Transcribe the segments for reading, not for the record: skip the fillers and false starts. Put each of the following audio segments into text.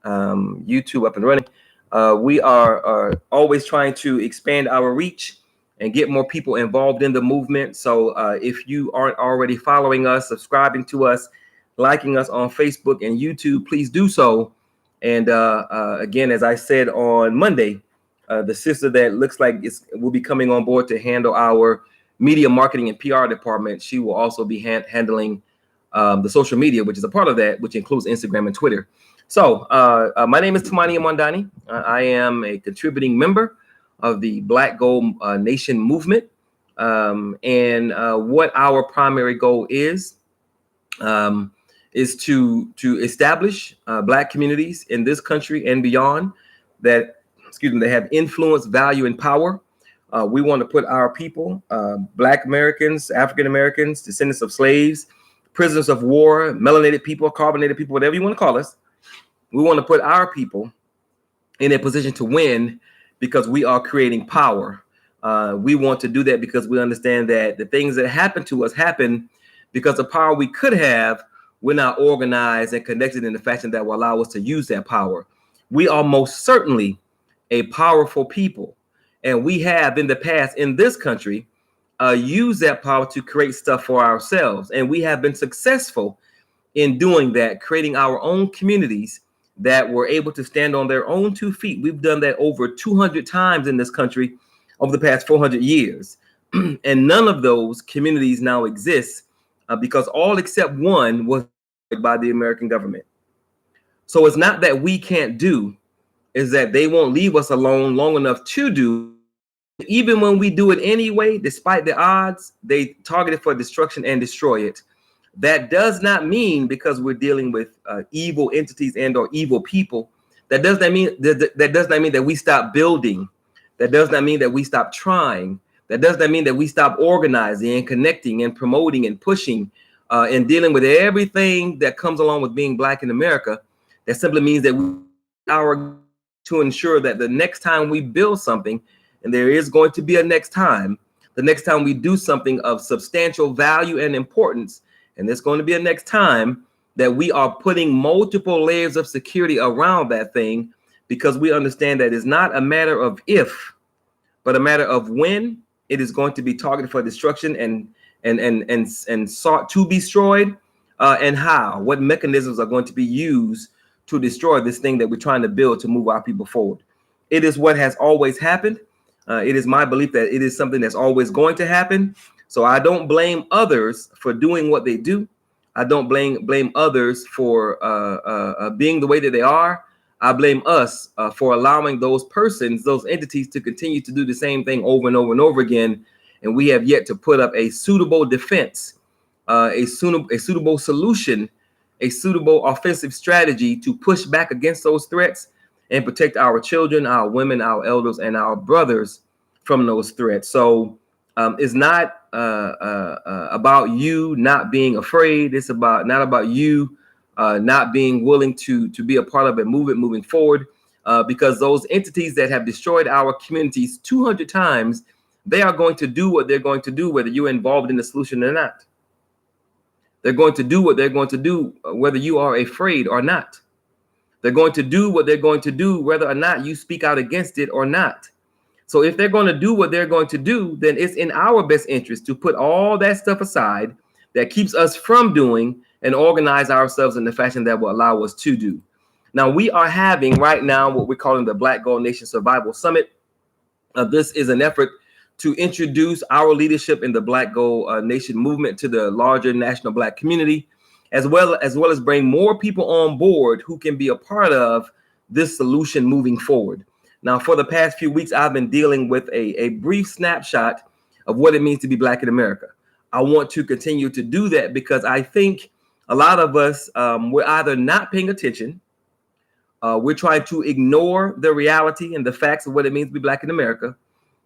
YouTube up and running. We are always trying to expand our reach and get more people involved in the movement. So if you aren't already following us, subscribing to us, liking us on Facebook and YouTube, please do so. And again, as I said on Monday, the sister that looks like will be coming on board to handle our media marketing and PR department, she will also be handling the social media, which is a part of that, which includes Instagram and Twitter. So my name is Tumani Amandani. I am a contributing member of the Black Gold Nation movement. And what our primary goal is to establish Black communities in this country and beyond that, that have influence, value, and power. We want to put our people, Black Americans, African Americans, descendants of slaves, prisoners of war, melanated people, carbonated people, whatever you want to call us. We want to put our people in a position to win because we are creating power. We want to do that because we understand that the things that happen to us happen because the power we could have, we're not organized and connected in a fashion that will allow us to use that power. We are most certainly a powerful people. And we have in the past in this country used that power to create stuff for ourselves. And we have been successful in doing that, creating our own communities that were able to stand on their own 2 feet. We've done that over 200 times in this country over the past 400 years. And none of those communities now exist because all except one was by the American government. So it's not that we can't do, is that they won't leave us alone long enough to do. Even when we do it anyway, despite the odds, they target it for destruction and destroy it. That does not mean because we're dealing with evil entities and or evil people, that does not mean that we stop building. That does not mean that we stop trying. That does not mean that we stop organizing and connecting and promoting and pushing and dealing with everything that comes along with being Black in America. That simply means that we are to ensure that the next time we build something, and there is going to be a next time, the next time we do something of substantial value and importance, and there's going to be a next time, that we are putting multiple layers of security around that thing, because we understand that it's not a matter of if, but a matter of when it is going to be targeted for destruction and sought to be destroyed, and how, what mechanisms are going to be used to destroy this thing that we're trying to build to move our people forward. It is what has always happened. It is my belief that it is something that's always going to happen. So I don't blame others for doing what they do. I don't blame others for being the way that they are. I blame us for allowing those persons, those entities, to continue to do the same thing over and over and over again. And we have yet to put up a suitable defense, a suitable solution, a suitable offensive strategy to push back against those threats and protect our children, our women, our elders, and our brothers from those threats. So it's not about you not being afraid. It's not about you not being willing to be a part of a movement moving forward, because those entities that have destroyed our communities 200 times, they are going to do what they're going to do, whether you're involved in the solution or not. They're going to do what they're going to do, whether you are afraid or not. They're going to do what they're going to do, whether or not you speak out against it or not. So if they're going to do what they're going to do, then it's in our best interest to put all that stuff aside that keeps us from doing and organize ourselves in the fashion that will allow us to do. Now, we are having right now what we're calling the Black Gold Nation Survival Summit. This is an effort to introduce our leadership in the Black Gold Nation movement to the larger national Black community, as well as bring more people on board who can be a part of this solution moving forward. Now, for the past few weeks, I've been dealing with a brief snapshot of what it means to be Black in America. I want to continue to do that because I think a lot of us, we're either not paying attention, we're trying to ignore the reality and the facts of what it means to be Black in America,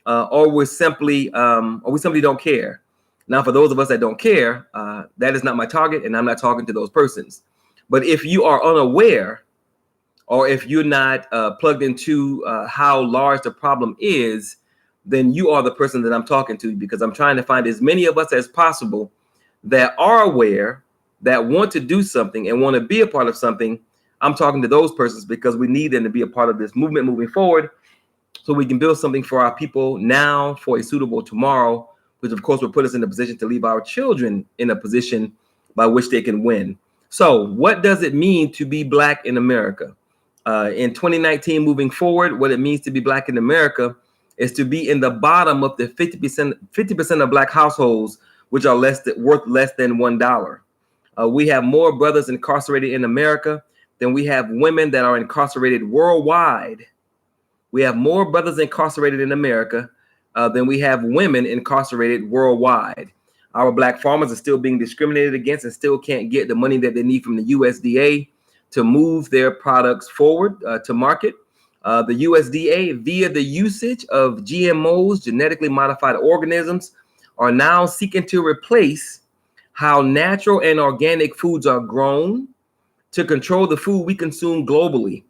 or we simply don't care. Now, for those of us that don't care, that is not my target, and I'm not talking to those persons. But if you are unaware, or if you're not plugged into how large the problem is, then you are the person that I'm talking to, because I'm trying to find as many of us as possible that are aware, that want to do something and want to be a part of something, I'm talking to those persons because we need them to be a part of this movement moving forward, so we can build something for our people now for a suitable tomorrow, which of course will put us in a position to leave our children in a position by which they can win. So what does it mean to be Black in America? In 2019, moving forward, what it means to be Black in America is to be in the bottom of the 50% of Black households which are worth less than $1. We have more brothers incarcerated in America than we have women that are incarcerated worldwide. We have more brothers incarcerated in America than we have women incarcerated worldwide. Our Black farmers are still being discriminated against and still can't get the money that they need from the USDA to move their products forward to market. The USDA, via the usage of GMOs, genetically modified organisms, are now seeking to replace how natural and organic foods are grown to control the food we consume globally.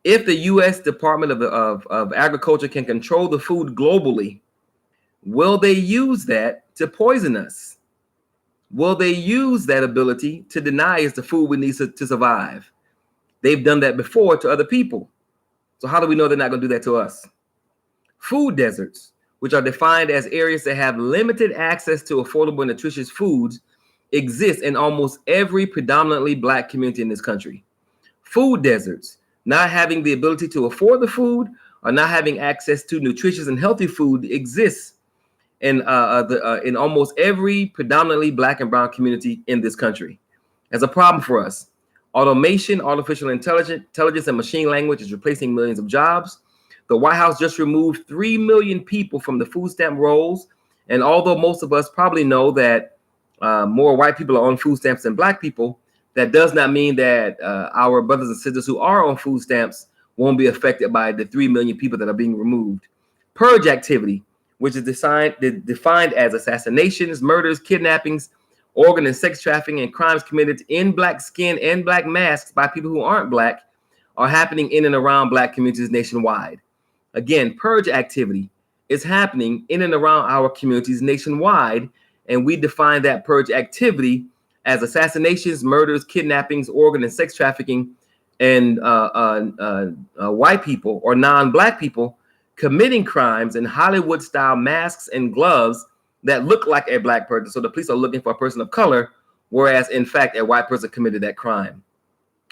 If the U.S. Department of Agriculture can control the food globally, will they use that to poison us? Will they use that ability to deny us the food we need to survive? They've done that before to other people. So how do we know they're not going to do that to us? Food deserts, which are defined as areas that have limited access to affordable and nutritious foods, exist in almost every predominantly Black community in this country. Food deserts, not having the ability to afford the food or not having access to nutritious and healthy food, exists in almost every predominantly Black and brown community in this country. As a problem for us. Automation, artificial intelligence, and machine language is replacing millions of jobs. The White House just removed 3 million people from the food stamp rolls. And although most of us probably know that more white people are on food stamps than Black people, that does not mean that our brothers and sisters who are on food stamps won't be affected by the 3 million people that are being removed. Purge activity, which is defined as assassinations, murders, kidnappings, organ and sex trafficking, and crimes committed in Black skin and Black masks by people who aren't Black, are happening in and around Black communities nationwide. Again, purge activity is happening in and around our communities nationwide, and we define that purge activity as assassinations, murders, kidnappings, organ and sex trafficking, and white people or non-Black people committing crimes in Hollywood-style masks and gloves that look like a Black person. So the police are looking for a person of color, whereas in fact, a white person committed that crime.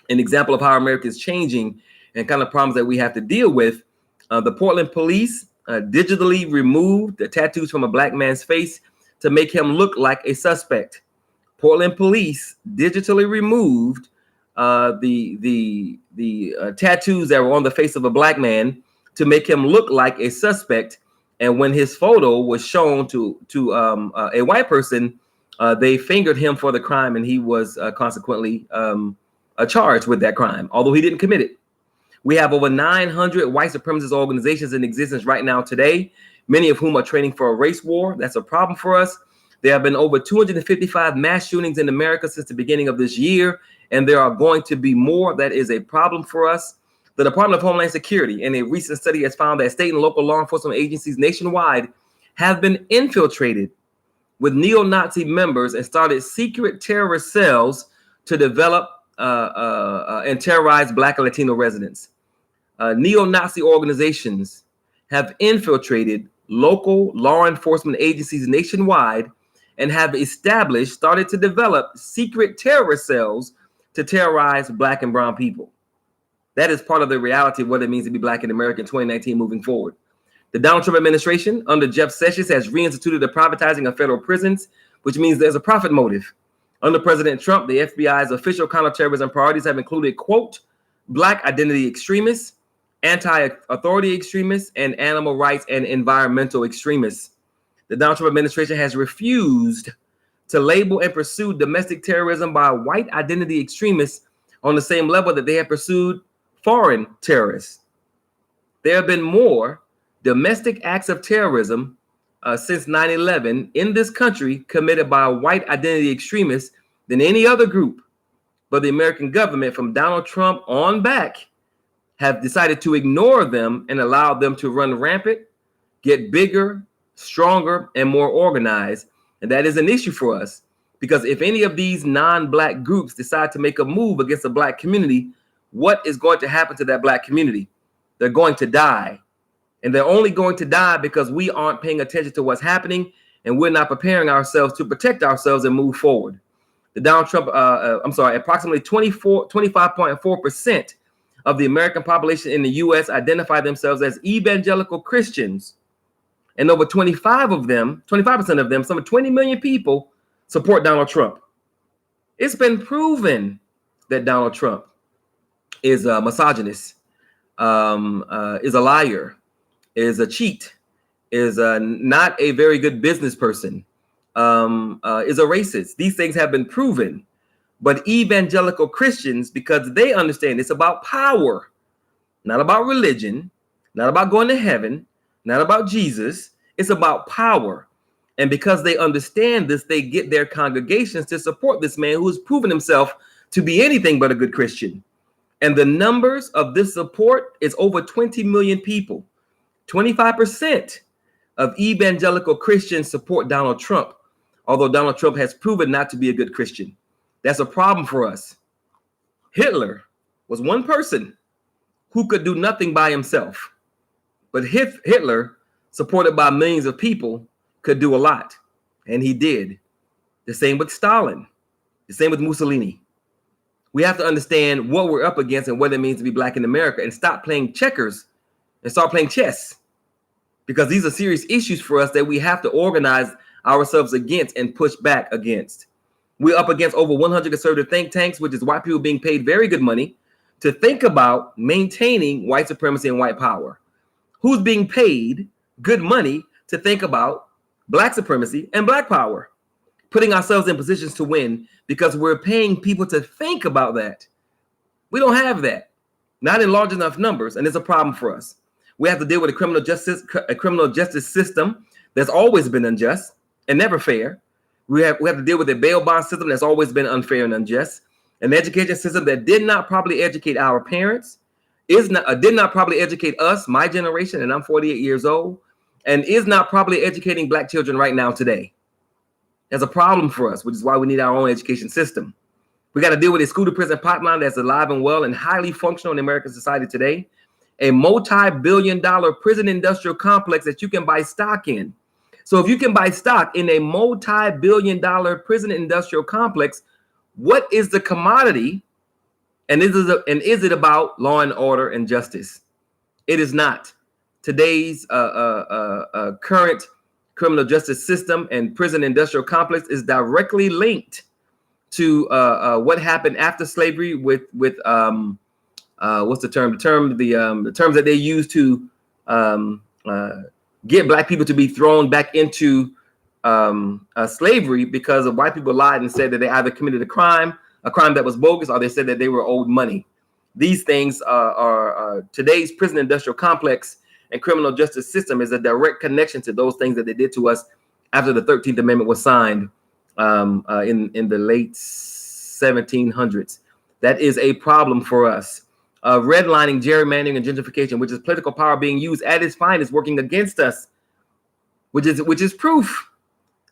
An example of how America is changing and kind of problems that we have to deal with. The Portland police digitally removed the tattoos from a Black man's face to make him look like a suspect. Portland police digitally removed the tattoos that were on the face of a Black man to make him look like a suspect. And when his photo was shown to a white person, they fingered him for the crime, and he was consequently charged with that crime, although he didn't commit it. We have over 900 white supremacist organizations in existence right now today, many of whom are training for a race war. That's a problem for us. There have been over 255 mass shootings in America since the beginning of this year, and there are going to be more. That is a problem for us. The Department of Homeland Security, in a recent study, has found that state and local law enforcement agencies nationwide have been infiltrated with neo-Nazi members and started secret terrorist cells to develop and terrorize Black and Latino residents. Neo-Nazi organizations have infiltrated local law enforcement agencies nationwide and have started to develop secret terrorist cells to terrorize Black and brown people. That is part of the reality of what it means to be Black in America in 2019 moving forward. The Donald Trump administration under Jeff Sessions has reinstituted the privatizing of federal prisons, which means there's a profit motive. Under President Trump, the FBI's official counterterrorism priorities have included, quote, Black identity extremists, anti-authority extremists, and animal rights and environmental extremists. The Donald Trump administration has refused to label and pursue domestic terrorism by white identity extremists on the same level that they have pursued foreign terrorists. There have been more domestic acts of terrorism since 9/11 in this country committed by white identity extremists than any other group. But the American government, from Donald Trump on back, have decided to ignore them and allow them to run rampant, get bigger, stronger, and more organized. And that is an issue for us Because if any of these non-black groups decide to make a move against the black community, what is going to happen to that black community? They're going to die. And they're only going to die because we aren't paying attention to what's happening and we're not preparing ourselves to protect ourselves and move forward. The Donald Trump, approximately 25.4% of the American population in the U.S. identify themselves as evangelical Christians. And over 25% of them, some 20 million people, support Donald Trump. It's been proven that Donald Trump is a misogynist, is a liar, is a cheat, is not a very good business person, is a racist. These things have been proven. But evangelical Christians, because they understand it's about power, not about religion, not about going to heaven, not about Jesus, it's about power. And because they understand this, they get their congregations to support this man who has proven himself to be anything but a good Christian. And the numbers of this support is over 20 million people. 25% of evangelical Christians support Donald Trump, although Donald Trump has proven not to be a good Christian. That's a problem for us. Hitler was one person who could do nothing by himself. But Hitler, supported by millions of people, could do a lot. And he did. The same with Stalin. The same with Mussolini. We have to understand what we're up against and what it means to be black in America and stop playing checkers and start playing chess. Because these are serious issues for us that we have to organize ourselves against and push back against. We're up against over 100 conservative think tanks, which is white people being paid very good money to think about maintaining white supremacy and white power. Who's being paid good money to think about black supremacy and black power? Putting ourselves in positions to win because we're paying people to think about that. We don't have that, not in large enough numbers, and it's a problem for us. We have to deal with a criminal justice system that's always been unjust and never fair. We have to deal with a bail bond system that's always been unfair and unjust. An education system that did not properly educate our parents, did not properly educate us, my generation, and I'm 48 years old, and is not properly educating black children right now today. There's a problem for us, which is why we need our own education system. We got to deal with a school-to-prison pipeline that's alive and well and highly functional in American society today. A multi-billion-dollar prison industrial complex that you can buy stock in. So if you can buy stock in a multi-billion-dollar prison industrial complex, what is the commodity? And is it about law and order and justice? It is not. Today's current criminal justice system and prison industrial complex is directly linked to what happened after slavery with what's the term? The terms that they use to get black people to be thrown back into slavery because of white people lied and said that they either committed a crime that was bogus, or they said that they were owed money. These things are today's prison industrial complex and criminal justice system is a direct connection to those things that they did to us after the 13th Amendment was signed in the late 1700s. That is a problem for us. Redlining, gerrymandering, and gentrification, which is political power being used at its finest, working against us, which is proof,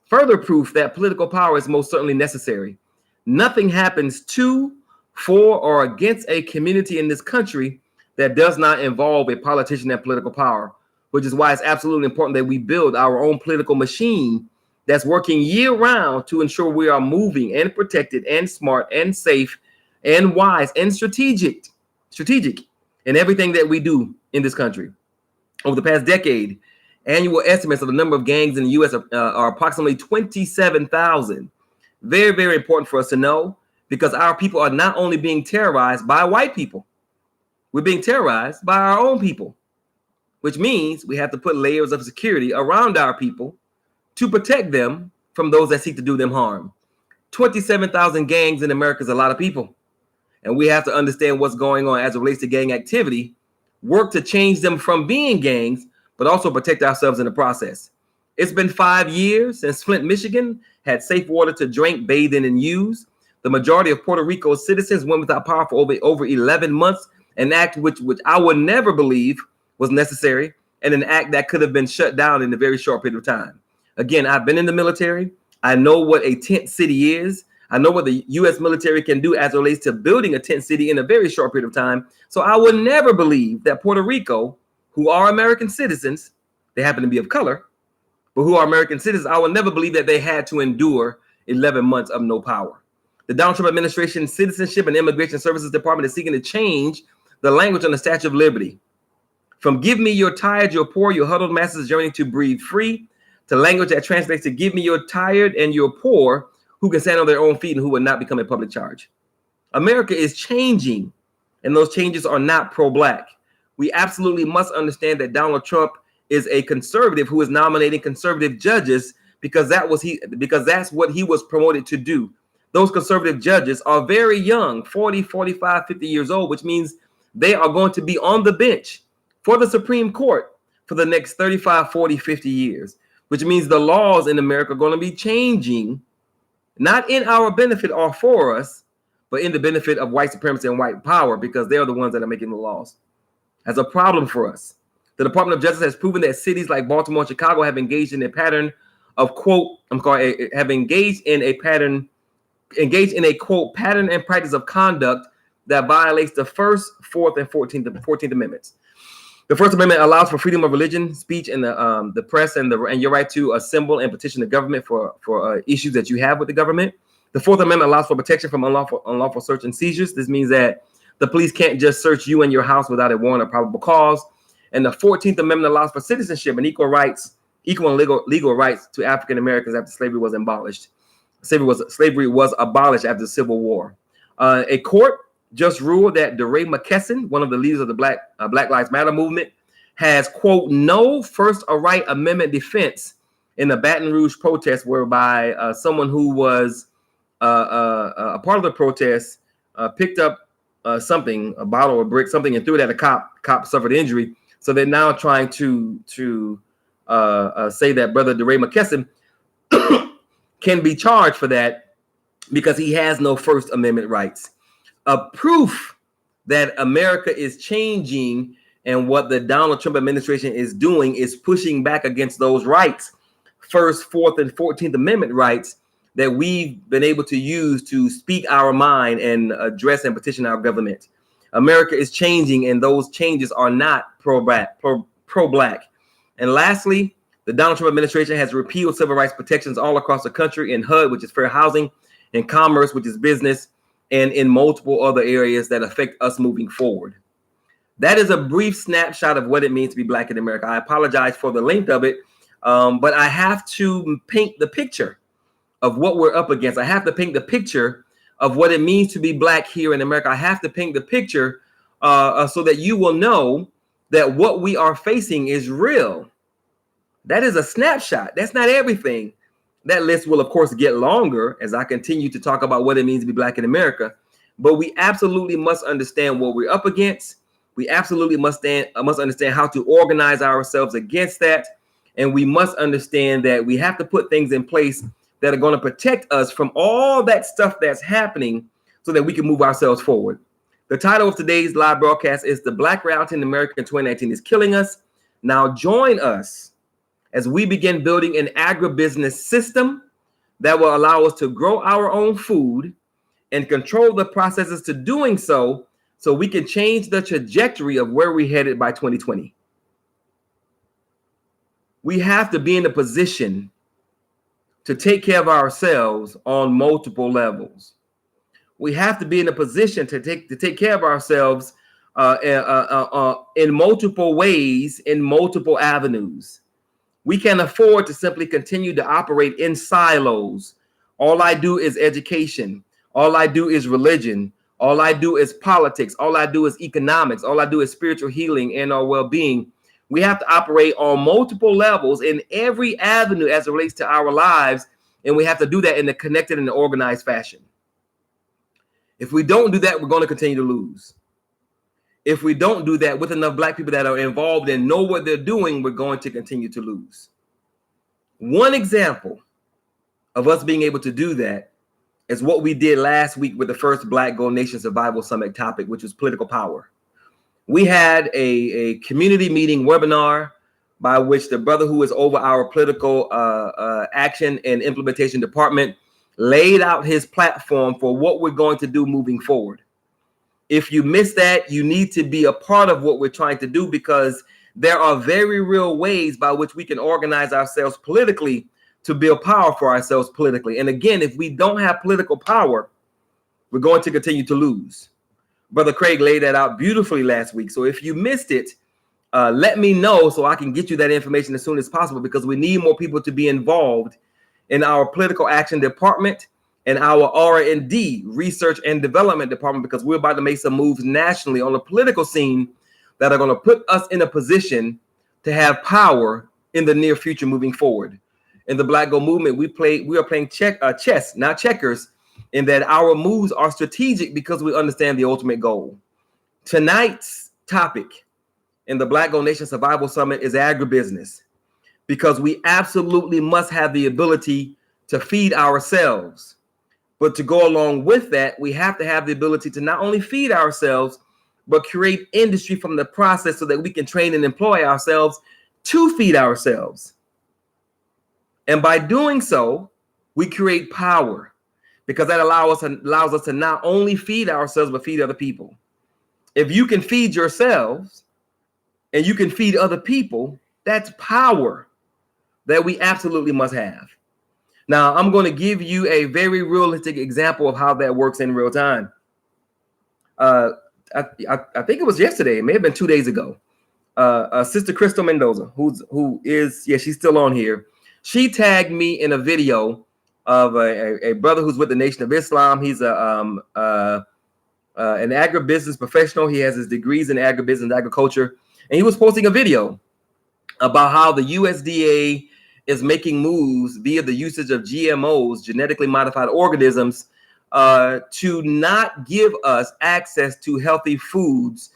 further proof that political power is most certainly necessary. Nothing happens to, for, or against a community in this country that does not involve a politician and political power, which is why it's absolutely important that we build our own political machine that's working year-round to ensure we are moving and protected and smart and safe and wise and strategic in everything that we do in this country. Over the past decade, annual estimates of the number of gangs in the U.S. are approximately 27,000. Very, very important for us to know, because our people are not only being terrorized by white people, we're being terrorized by our own people, which means we have to put layers of security around our people to protect them from those that seek to do them harm. 27,000 gangs in America is a lot of people. And we have to understand what's going on as it relates to gang activity, work to change them from being gangs, but also protect ourselves in the process. It's been 5 years since Flint, Michigan had safe water to drink, bathe in, and use. The majority of Puerto Rico's citizens went without power for over 11 months, an act which I would never believe was necessary, and an act that could have been shut down in a very short period of time. Again, I've been in the military. I know what a tent city is. I know what the U.S. military can do as it relates to building a tent city in a very short period of time. So I would never believe that Puerto Rico, who are American citizens, they happen to be of color, but who are American citizens, I will never believe that they had to endure 11 months of no power. The Donald Trump administration Citizenship and Immigration Services Department is seeking to change the language on the Statue of Liberty. From give me your tired, your poor, your huddled masses yearning to breathe free, to language that translates to give me your tired and your poor who can stand on their own feet and who will not become a public charge. America is changing, and those changes are not pro-black. We absolutely must understand that Donald Trump is a conservative who is nominating conservative judges because that's what he was promoted to do. Those conservative judges are very young, 40, 45, 50 years old, which means they are going to be on the bench for the Supreme Court for the next 35, 40, 50 years, which means the laws in America are going to be changing, not in our benefit or for us, but in the benefit of white supremacy and white power, because they're the ones that are making the laws. That's a problem for us. The Department of Justice has proven that cities like Baltimore and Chicago have engaged in a pattern of quote, engaged in a quote pattern and practice of conduct that violates the First, Fourth, and 14th Amendments. The First Amendment allows for freedom of religion, speech, and the press, and your right to assemble and petition the government for issues that you have with the government. The Fourth Amendment allows for protection from unlawful search and seizures. This means that the police can't just search you and your house without a warrant or probable cause. And the 14th Amendment allows for citizenship and equal and legal rights to African Americans after slavery was abolished. Slavery was abolished after the Civil War. A court just ruled that DeRay McKesson, one of the leaders of the Black Lives Matter movement, has, quote, no First Amendment defense in the Baton Rouge protest, whereby someone who was a part of the protest picked up something, a bottle or brick, something, and threw it at a cop. Cop suffered injury. So they're now trying to say that Brother DeRay McKesson can be charged for that because he has no First Amendment rights. A proof that America is changing, and what the Donald Trump administration is doing is pushing back against those rights, First, Fourth, and 14th Amendment rights that we've been able to use to speak our mind and address and petition our government. America is changing, and those changes are not pro-black. And lastly, the Donald Trump administration has repealed civil rights protections all across the country in HUD, which is fair housing, in commerce, which is business, and in multiple other areas that affect us moving forward. That is a brief snapshot of what it means to be Black in America. I apologize for the length of it, but I have to paint the picture of what we're up against. I have to paint the picture of what it means to be Black here in America. I have to paint the picture so that you will know that what we are facing is real. That is a snapshot. That's not everything. That list will, of course, get longer as I continue to talk about what it means to be Black in America. But we absolutely must understand what we're up against. We absolutely must understand how to organize ourselves against that. And we must understand that we have to put things in place that are going to protect us from all that stuff that's happening so that we can move ourselves forward. The title of today's live broadcast is The Black Reality in America in 2019 is Killing Us. Now join us as we begin building an agribusiness system that will allow us to grow our own food and control the processes to doing so we can change the trajectory of where we're headed by 2020. We have to be in a position to take care of ourselves on multiple levels. We have to be in a position to take care of ourselves in multiple ways, in multiple avenues. We can't afford to simply continue to operate in silos. All I do is education. All I do is religion. All I do is politics. All I do is economics. All I do is spiritual healing and our well-being. We have to operate on multiple levels in every avenue as it relates to our lives. And we have to do that in a connected and organized fashion. If we don't do that, we're going to continue to lose. If we don't do that with enough Black people that are involved and know what they're doing, we're going to continue to lose. One example of us being able to do that is what we did last week with the first Black Gold Nation Survival Summit topic, which was political power. We had a community meeting webinar by which the brother who is over our political action and implementation department laid out his platform for what we're going to do moving forward. If you miss that, you need to be a part of what we're trying to do, because there are very real ways by which we can organize ourselves politically to build power for ourselves politically. And again, if we don't have political power, we're going to continue to lose. Brother Craig laid that out beautifully last week. So if you missed it, let me know so I can get you that information as soon as possible, because we need more people to be involved in our political action department and our R&D, research and development department, because we're about to make some moves nationally on the political scene that are going to put us in a position to have power in the near future moving forward. In the Black Gold Movement, we are playing chess, not checkers, in that our moves are strategic because we understand the ultimate goal. Tonight's topic in the Black Gold Nation Survival Summit is agribusiness, because we absolutely must have the ability to feed ourselves. But to go along with that, we have to have the ability to not only feed ourselves, but create industry from the process so that we can train and employ ourselves to feed ourselves. And by doing so, we create power, because that allows us to not only feed ourselves, but feed other people. If you can feed yourselves and you can feed other people, that's power that we absolutely must have. Now, I'm going to give you a very realistic example of how that works in real time. I think it was yesterday. It may have been 2 days ago. Sister Crystal Mendoza, she's still on here. She tagged me in a video of a brother who's with the Nation of Islam. He's an agribusiness professional. He has his degrees in agribusiness and agriculture. And he was posting a video about how the USDA is making moves via the usage of GMOs, genetically modified organisms, to not give us access to healthy foods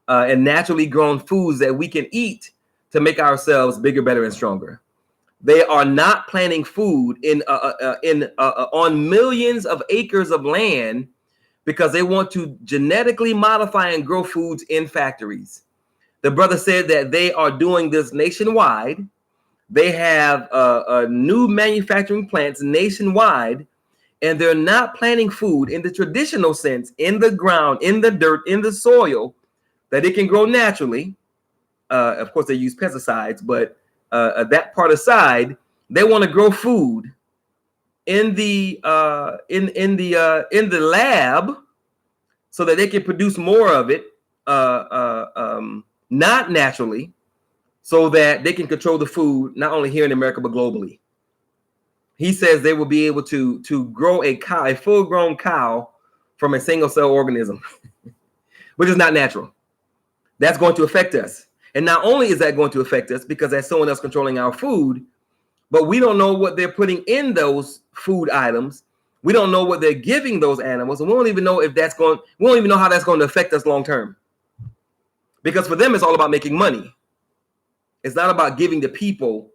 and naturally grown foods that we can eat to make ourselves bigger, better, and stronger. They are not planting food on millions of acres of land because they want to genetically modify and grow foods in factories. The brother said that they are doing this nationwide. They have new manufacturing plants nationwide, and they're not planting food in the traditional sense, in the ground, in the dirt, in the soil, that it can grow naturally. Of course, they use pesticides, but that part aside, they want to grow food in the lab so that they can produce more of it, not naturally, so that they can control the food not only here in America but globally. He says they will be able to grow a full-grown cow from a single-cell organism, which is not natural. That's going to affect us. And not only is that going to affect us because that's someone else controlling our food, but we don't know what they're putting in those food items. We don't know what they're giving those animals, and we don't even know we don't even know how that's going to affect us long term. Because for them, it's all about making money. It's not about giving the people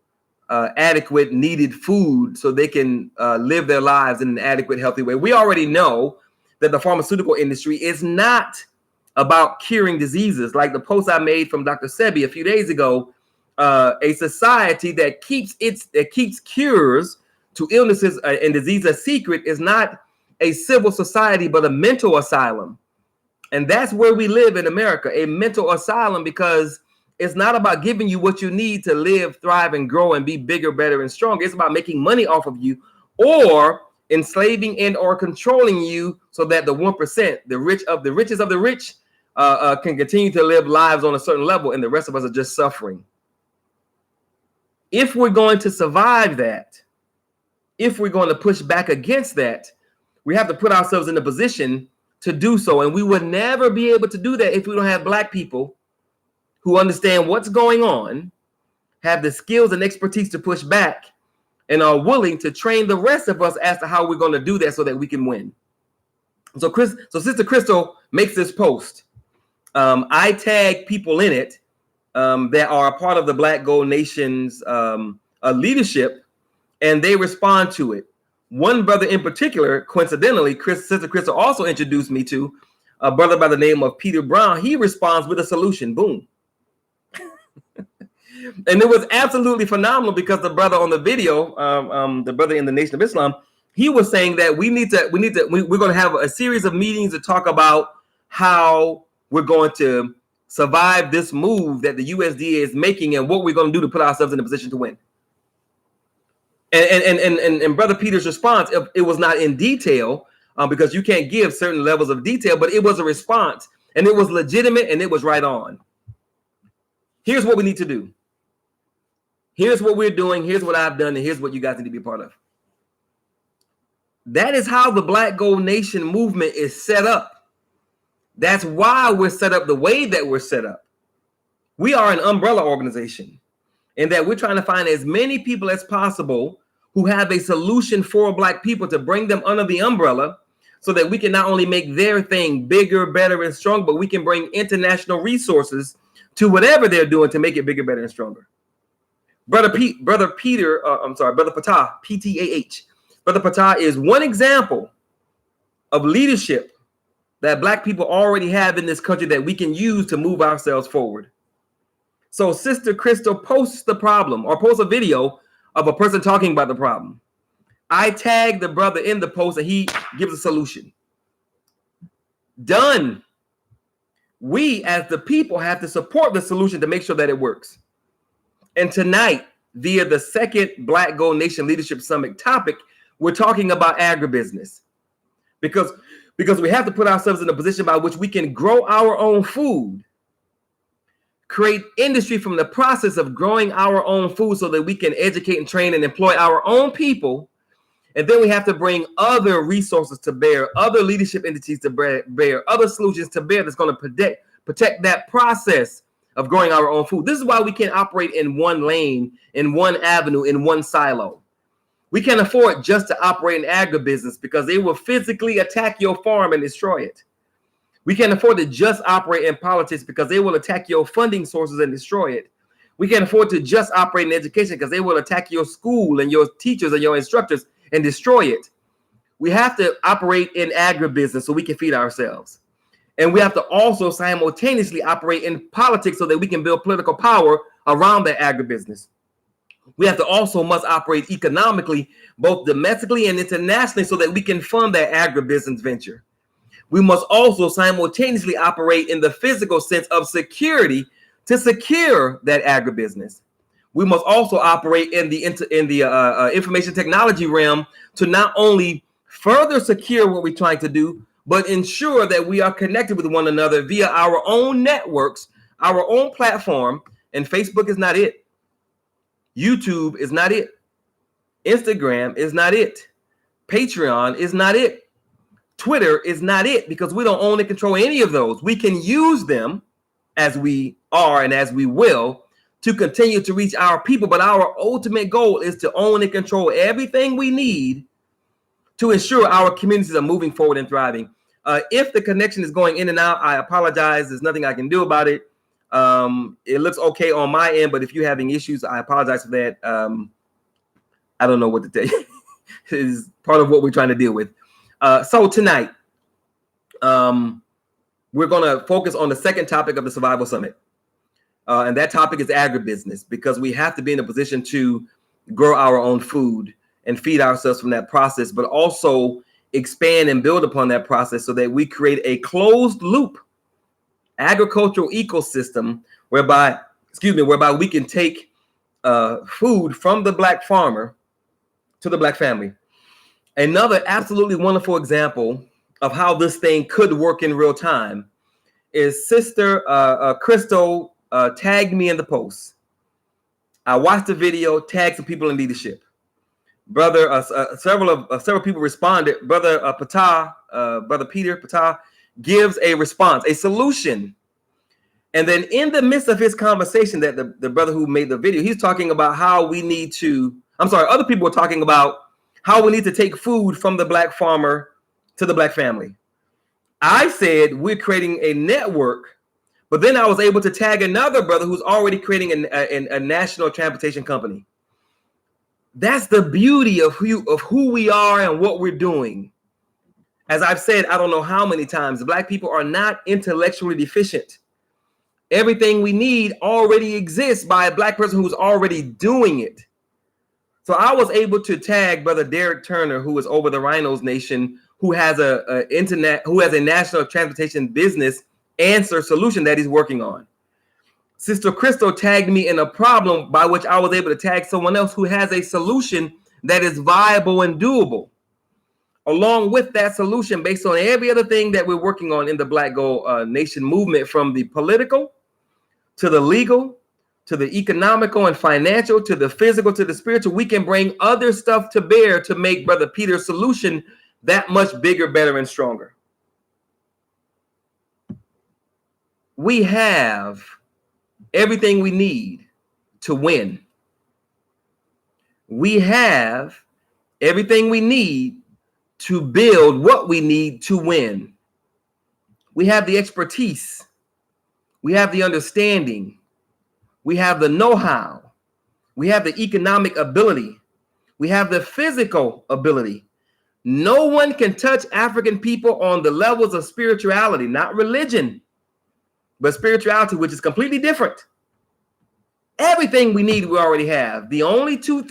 adequate, needed food so they can live their lives in an adequate, healthy way. We already know that the pharmaceutical industry is not about curing diseases. Like the post I made from Dr. Sebi a few days ago, a society that keeps cures to illnesses and disease a secret is not a civil society, but a mental asylum. And that's where we live in America, a mental asylum, because it's not about giving you what you need to live, thrive, and grow and be bigger, better, and stronger. It's about making money off of you or enslaving and or controlling you so that the 1%, the rich of the richest of the rich, can continue to live lives on a certain level, and the rest of us are just suffering. If we're going to survive that, if we're going to push back against that, we have to put ourselves in a position to do so. And we would never be able to do that if we don't have Black people who understand what's going on, have the skills and expertise to push back, and are willing to train the rest of us as to how we're going to do that so that we can win. So Sister Crystal makes this post. I tag people in it that are a part of the Black Gold Nation's leadership, and they respond to it. One brother in particular, coincidentally, Sister Crystal also introduced me to a brother by the name of Peter Brown. He responds with a solution. Boom. And it was absolutely phenomenal because the brother on the video, the brother in the Nation of Islam, he was saying that we're going to have a series of meetings to talk about how we're going to survive this move that the USDA is making and what we're going to do to put ourselves in a position to win. And Brother Peter's response, it was not in detail because you can't give certain levels of detail, but it was a response and it was legitimate and it was right on. Here's what we need to do. Here's what we're doing. Here's what I've done. And here's what you guys need to be a part of. That is how the Black Gold Nation movement is set up. That's why we're set up the way that we're set up. We are an umbrella organization in that we're trying to find as many people as possible who have a solution for Black people to bring them under the umbrella so that we can not only make their thing bigger, better, and stronger, but we can bring international resources to whatever they're doing to make it bigger, better, and stronger. Brother Patah, P-T-A-H. Brother Patah is one example of leadership that Black people already have in this country that we can use to move ourselves forward. So Sister Crystal posts the problem or posts a video of a person talking about the problem. I tag the brother in the post and he gives a solution. Done. We as the people have to support the solution to make sure that it works. And tonight, via the second Black Gold Nation Leadership Summit topic, we're talking about agribusiness. Because we have to put ourselves in a position by which we can grow our own food, create industry from the process of growing our own food so that we can educate and train and employ our own people. And then we have to bring other resources to bear, other leadership entities to bear, other solutions to bear that's going to protect that process of growing our own food. This is why we can't operate in one lane, in one avenue, in one silo. We can't afford just to operate in agribusiness because they will physically attack your farm and destroy it. We can't afford to just operate in politics because they will attack your funding sources and destroy it. We can't afford to just operate in education because they will attack your school and your teachers and your instructors and destroy it. We have to operate in agribusiness so we can feed ourselves. And we have to also simultaneously operate in politics so that we can build political power around that agribusiness. We have to also must operate economically, both domestically and internationally, so that we can fund that agribusiness venture. We must also simultaneously operate in the physical sense of security to secure that agribusiness. We must also operate in the information technology realm to not only further secure what we're trying to do, but ensure that we are connected with one another via our own networks, our own platform. And Facebook is not it. YouTube is not it. Instagram is not it. Patreon is not it. Twitter is not it, because we don't own and control any of those. We can use them as we are and as we will to continue to reach our people. But our ultimate goal is to own and control everything we need to ensure our communities are moving forward and thriving. If the connection is going in and out, I apologize. There's nothing I can do about it. It looks okay on my end, but if you're having issues, I apologize for that. I don't know what to tell you. It is part of what we're trying to deal with. So tonight, we're going to focus on the second topic of the Survival Summit. And that topic is agribusiness, because we have to be in a position to grow our own food and feed ourselves from that process, but also expand and build upon that process so that we create a closed loop agricultural ecosystem whereby we can take food from the Black farmer to the Black family. Another absolutely wonderful example of how this thing could work in real time is Sister Crystal tagged me in the post. I watched the video, tagged some people in leadership. Brother, several people responded. Brother Patah, Brother Peter Patah gives a response, a solution. And then in the midst of his conversation, that the brother who made the video, he's talking about how we need to, other people were talking about how we need to take food from the Black farmer to the Black family. I said we're creating a network, but then I was able to tag another brother who's already creating a national transportation company. That's the beauty of who we are and what we're doing. As I've said, I don't know how many times, Black people are not intellectually deficient. Everything we need already exists by a black person who's already doing it. So I was able to tag Brother Derek Turner, who is over the Rhinos Nation, who has a national transportation business answer solution that he's working on. Sister Crystal tagged me in a problem by which I was able to tag someone else who has a solution that is viable and doable. Along with that solution, based on every other thing that we're working on in the Black Gold Nation movement, from the political to the legal to the economical and financial to the physical to the spiritual, we can bring other stuff to bear to make Brother Peter's solution that much bigger, better, and stronger. We have everything we need to win. We have everything we need to build what we need to win. We have the expertise. We have the understanding. We have the know-how. We have the economic ability. We have the physical ability. No one can touch African people on the levels of spirituality, not religion, but spirituality, which is completely different. Everything we need, we already have. The only two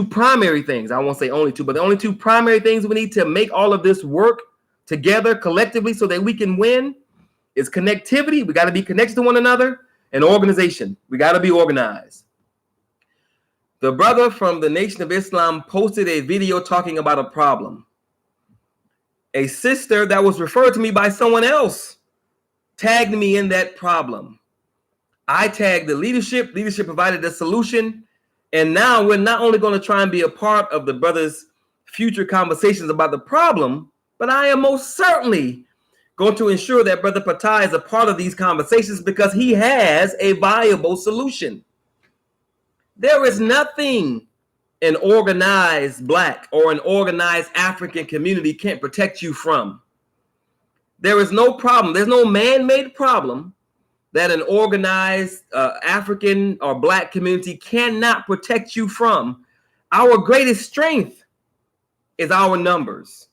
primary things, I won't say only two, but the only two primary things we need to make all of this work together collectively so that we can win is connectivity. We got to be connected to one another, and organization. We got to be organized. The brother from the Nation of Islam posted a video talking about a problem. A sister that was referred to me by someone else tagged me in that problem. I tagged the leadership. Leadership provided the solution. And now we're not only going to try and be a part of the brother's future conversations about the problem, but I am most certainly going to ensure that Brother Patai is a part of these conversations because he has a viable solution. There is nothing an organized Black or an organized African community can't protect you from. There is no problem. There's no man-made problem that an organized African or Black community cannot protect you from. Our greatest strength is our numbers.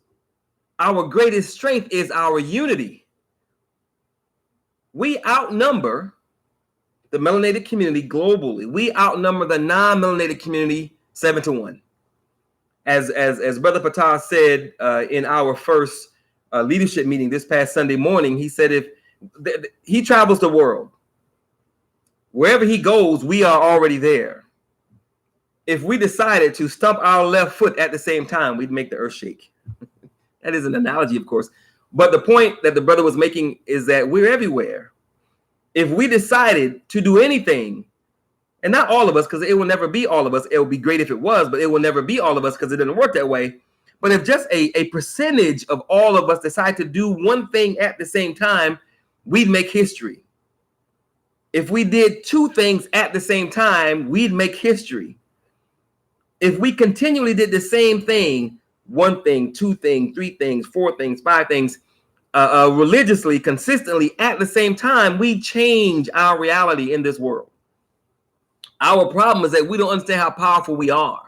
Our greatest strength is our unity. We outnumber the melanated community globally. We outnumber the non-melanated community 7-1. As Brother Patai said in our first leadership meeting this past Sunday morning, he said if he travels the world, wherever he goes, we are already there. If we decided to stump our left foot at the same time, we'd make the earth shake. That is an analogy, of course. But the point that the brother was making is that we're everywhere. If we decided to do anything, and not all of us, because it will never be all of us. It would be great if it was, but it will never be all of us because it didn't work that way. But if just a percentage of all of us decide to do one thing at the same time, we'd make history. If we did two things at the same time, we'd make history. If we continually did the same thing, one thing, two things, three things, four things, five things, religiously, consistently at the same time, we change our reality in this world. Our problem is that we don't understand how powerful we are.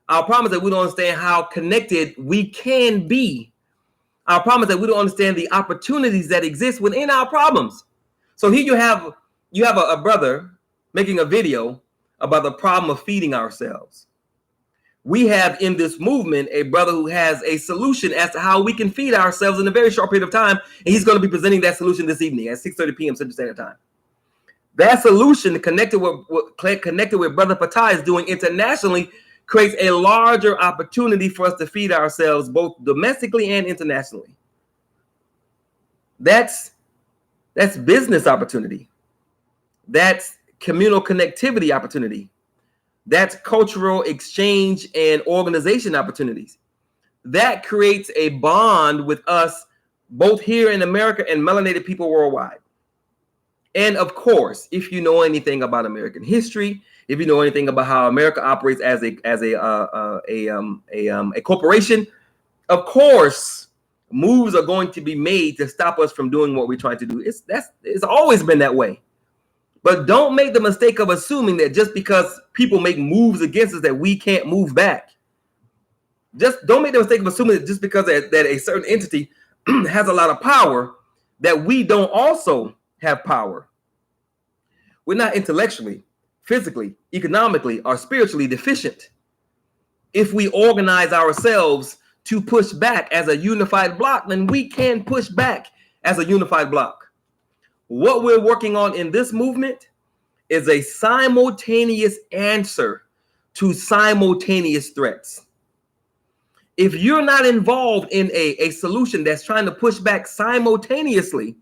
Our problem is that we don't understand how connected we can be. Our problem is that we don't understand the opportunities that exist within our problems. So here you have a brother making a video about the problem of feeding ourselves. We have in this movement a brother who has a solution as to how we can feed ourselves in a very short period of time. And he's going to be presenting that solution this evening at 6:30 p.m. Central Standard Time. That solution connected with Brother Patai is doing internationally creates a larger opportunity for us to feed ourselves both domestically and internationally. That's business opportunity. That's communal connectivity opportunity. That's cultural exchange and organization opportunities. That creates a bond with us both here in America and melanated people worldwide. And of course, if you know anything about American history, if you know anything about how America operates as a corporation, of course, moves are going to be made to stop us from doing what we're trying to do. It's always been that way. But don't make the mistake of assuming that just because people make moves against us that we can't move back. Just don't make the mistake of assuming that just because that a certain entity has a lot of power that we don't also have power. We're not intellectually, physically, economically, or spiritually deficient. If we organize ourselves to push back as a unified block, then we can push back as a unified block. What we're working on in this movement is a simultaneous answer to simultaneous threats. If you're not involved in a solution that's trying to push back simultaneously,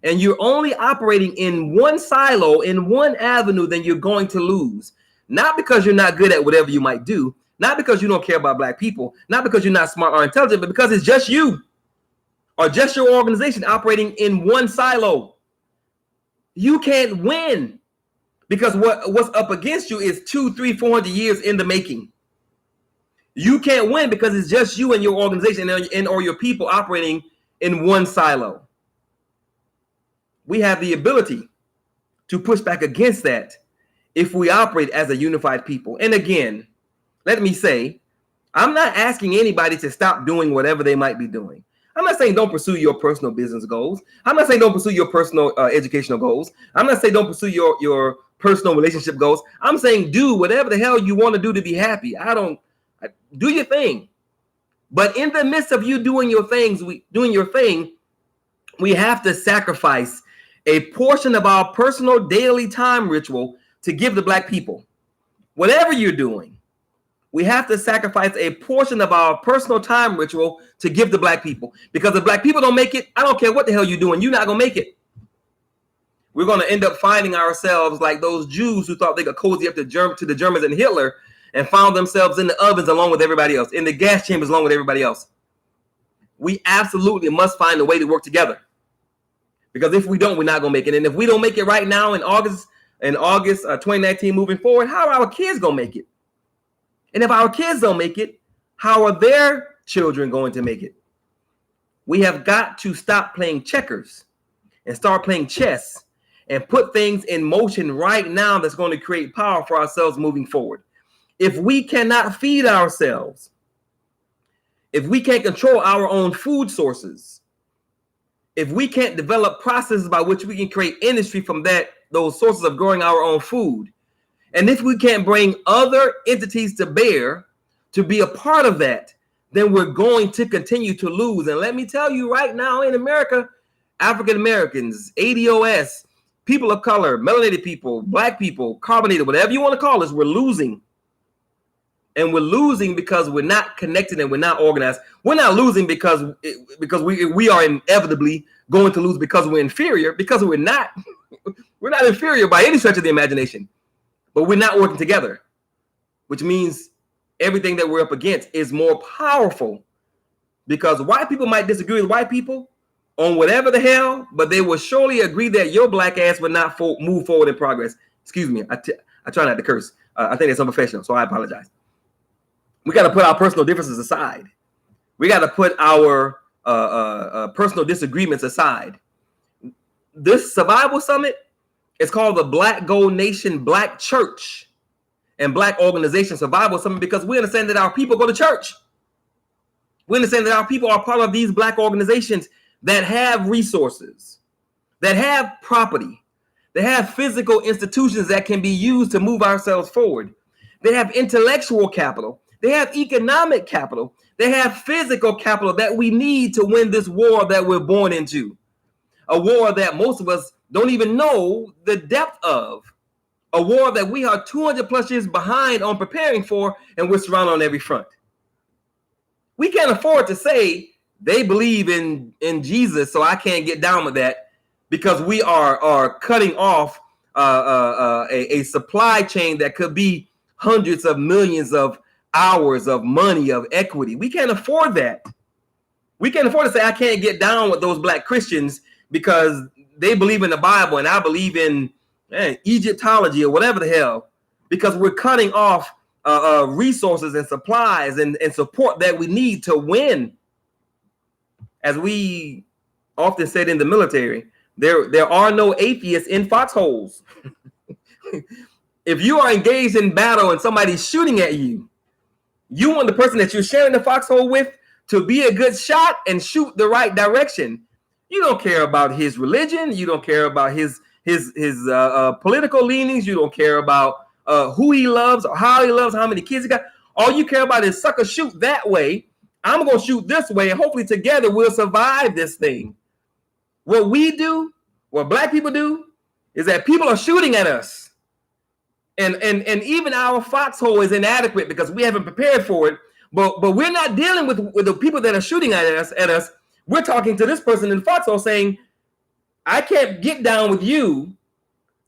and you're only operating in one silo, in one avenue, then you're going to lose. Not because you're not good at whatever you might do, not because you don't care about Black people, not because you're not smart or intelligent, but because it's just you or just your organization operating in one silo. You can't win because what's up against you is 200, 300, 400 years in the making. You can't win because it's just you and your organization or your people operating in one silo. We have the ability to push back against that if we operate as a unified people. And again, let me say, I'm not asking anybody to stop doing whatever they might be doing. I'm not saying don't pursue your personal business goals. I'm not saying don't pursue your personal educational goals. I'm not saying don't pursue your personal relationship goals. I'm saying do whatever the hell you want to do to be happy. Do your thing. But in the midst of you doing your thing, we have to sacrifice a portion of our personal daily time ritual to give the Black people. Whatever you're doing, we have to sacrifice a portion of our personal time ritual to give the Black people. Because if Black people don't make it, I don't care what the hell you're doing, you're not going to make it. We're going to end up finding ourselves like those Jews who thought they could cozy up to the Germans and Hitler and found themselves in the ovens along with everybody else, in the gas chambers along with everybody else. We absolutely must find a way to work together. Because if we don't, we're not going to make it. And if we don't make it right now in August 2019 moving forward, how are our kids going to make it? And if our kids don't make it, how are their children going to make it? We have got to stop playing checkers and start playing chess and put things in motion right now that's going to create power for ourselves moving forward. If we cannot feed ourselves, if we can't control our own food sources, if we can't develop processes by which we can create industry from those sources of growing our own food, and if we can't bring other entities to bear to be a part of that, then we're going to continue to lose. And let me tell you right now in America, African Americans, ADOS, people of color, melanated people, Black people, carbonated, whatever you want to call us, we're losing. And we're losing because we're not connected and we're not organized. We're not losing because we are inevitably going to lose because we're inferior, because we're not inferior by any stretch of the imagination, but we're not working together, which means everything that we're up against is more powerful because white people might disagree with white people on whatever the hell, but they will surely agree that your Black ass would not move forward in progress. Excuse me. I try not to curse. I think it's unprofessional, so I apologize. We got to put our personal differences aside. We got to put our personal disagreements aside. This survival summit is called the Black Gold Nation Black Church and Black Organization Survival Summit because we understand that our people go to church. We understand that our people are part of these Black organizations that have resources, that have property, that have physical institutions that can be used to move ourselves forward. They have intellectual capital. They have economic capital. They have physical capital that we need to win this war that we're born into. A war that most of us don't even know the depth of. A war that we are 200 plus years behind on preparing for, and we're surrounded on every front. We can't afford to say they believe in Jesus, so I can't get down with that because we are cutting off a supply chain that could be hundreds of millions of hours of money, of equity. We can't afford that. We can't afford to say I can't get down with those Black Christians because they believe in the Bible and I believe in Egyptology or whatever the hell, because we're cutting off resources and supplies and support that we need to win. As we often said in the military, there are no atheists in foxholes. If you are engaged in battle and somebody's shooting at you, you want the person that you're sharing the foxhole with to be a good shot and shoot the right direction. You don't care about his religion. You don't care about his political leanings. You don't care about who he loves or how he loves, how many kids he got. All you care about is sucker shoot that way. I'm going to shoot this way, and hopefully together we'll survive this thing. What we do, what black people do, is that people are shooting at us. And even our foxhole is inadequate because we haven't prepared for it. But we're not dealing with the people that are shooting at us. We're talking to this person in the foxhole saying, I can't get down with you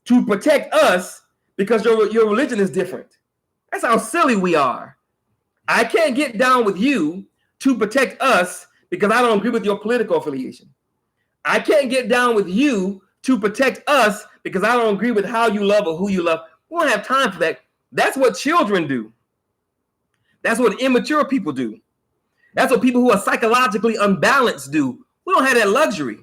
to protect us because your religion is different. That's how silly we are. I can't get down with you to protect us because I don't agree with your political affiliation. I can't get down with you to protect us because I don't agree with how you love or who you love. We don't have time for that. That's what children do. That's what immature people do. That's what people who are psychologically unbalanced do. We don't have that luxury.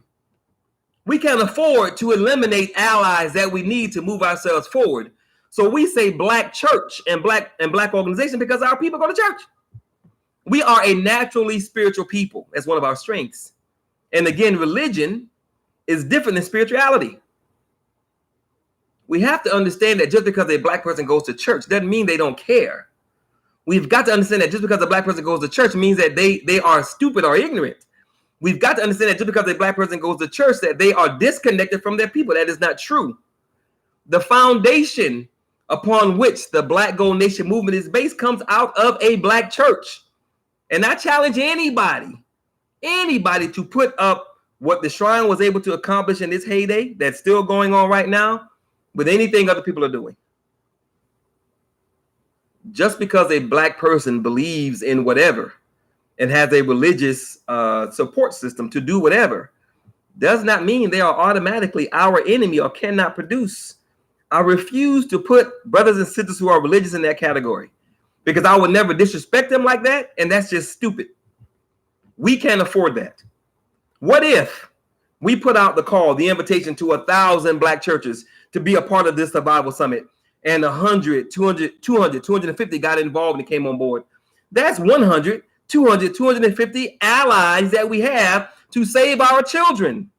We can't afford to eliminate allies that we need to move ourselves forward. So we say black church and black organization because our people go to church. We are a naturally spiritual people. That's one of our strengths. And again, religion is different than spirituality. We have to understand that just because a black person goes to church doesn't mean they don't care. We've got to understand that just because a black person goes to church means that they are stupid or ignorant. We've got to understand that just because a black person goes to church that they are disconnected from their people. That is not true. The foundation upon which the Black Gold Nation movement is based comes out of a black church. And I challenge anybody to put up what the Shrine was able to accomplish in its heyday that's still going on right now with anything other people are doing. Just because a black person believes in whatever and has a religious support system to do whatever does not mean they are automatically our enemy or cannot produce. I refuse to put brothers and sisters who are religious in that category because I would never disrespect them like that, and that's just stupid. We can't afford that. What if we put out the call, the invitation to 1,000 black churches to be a part of this survival summit, and 100, 200, 250 got involved and came on board? That's 100, 200, 250 allies that we have to save our children.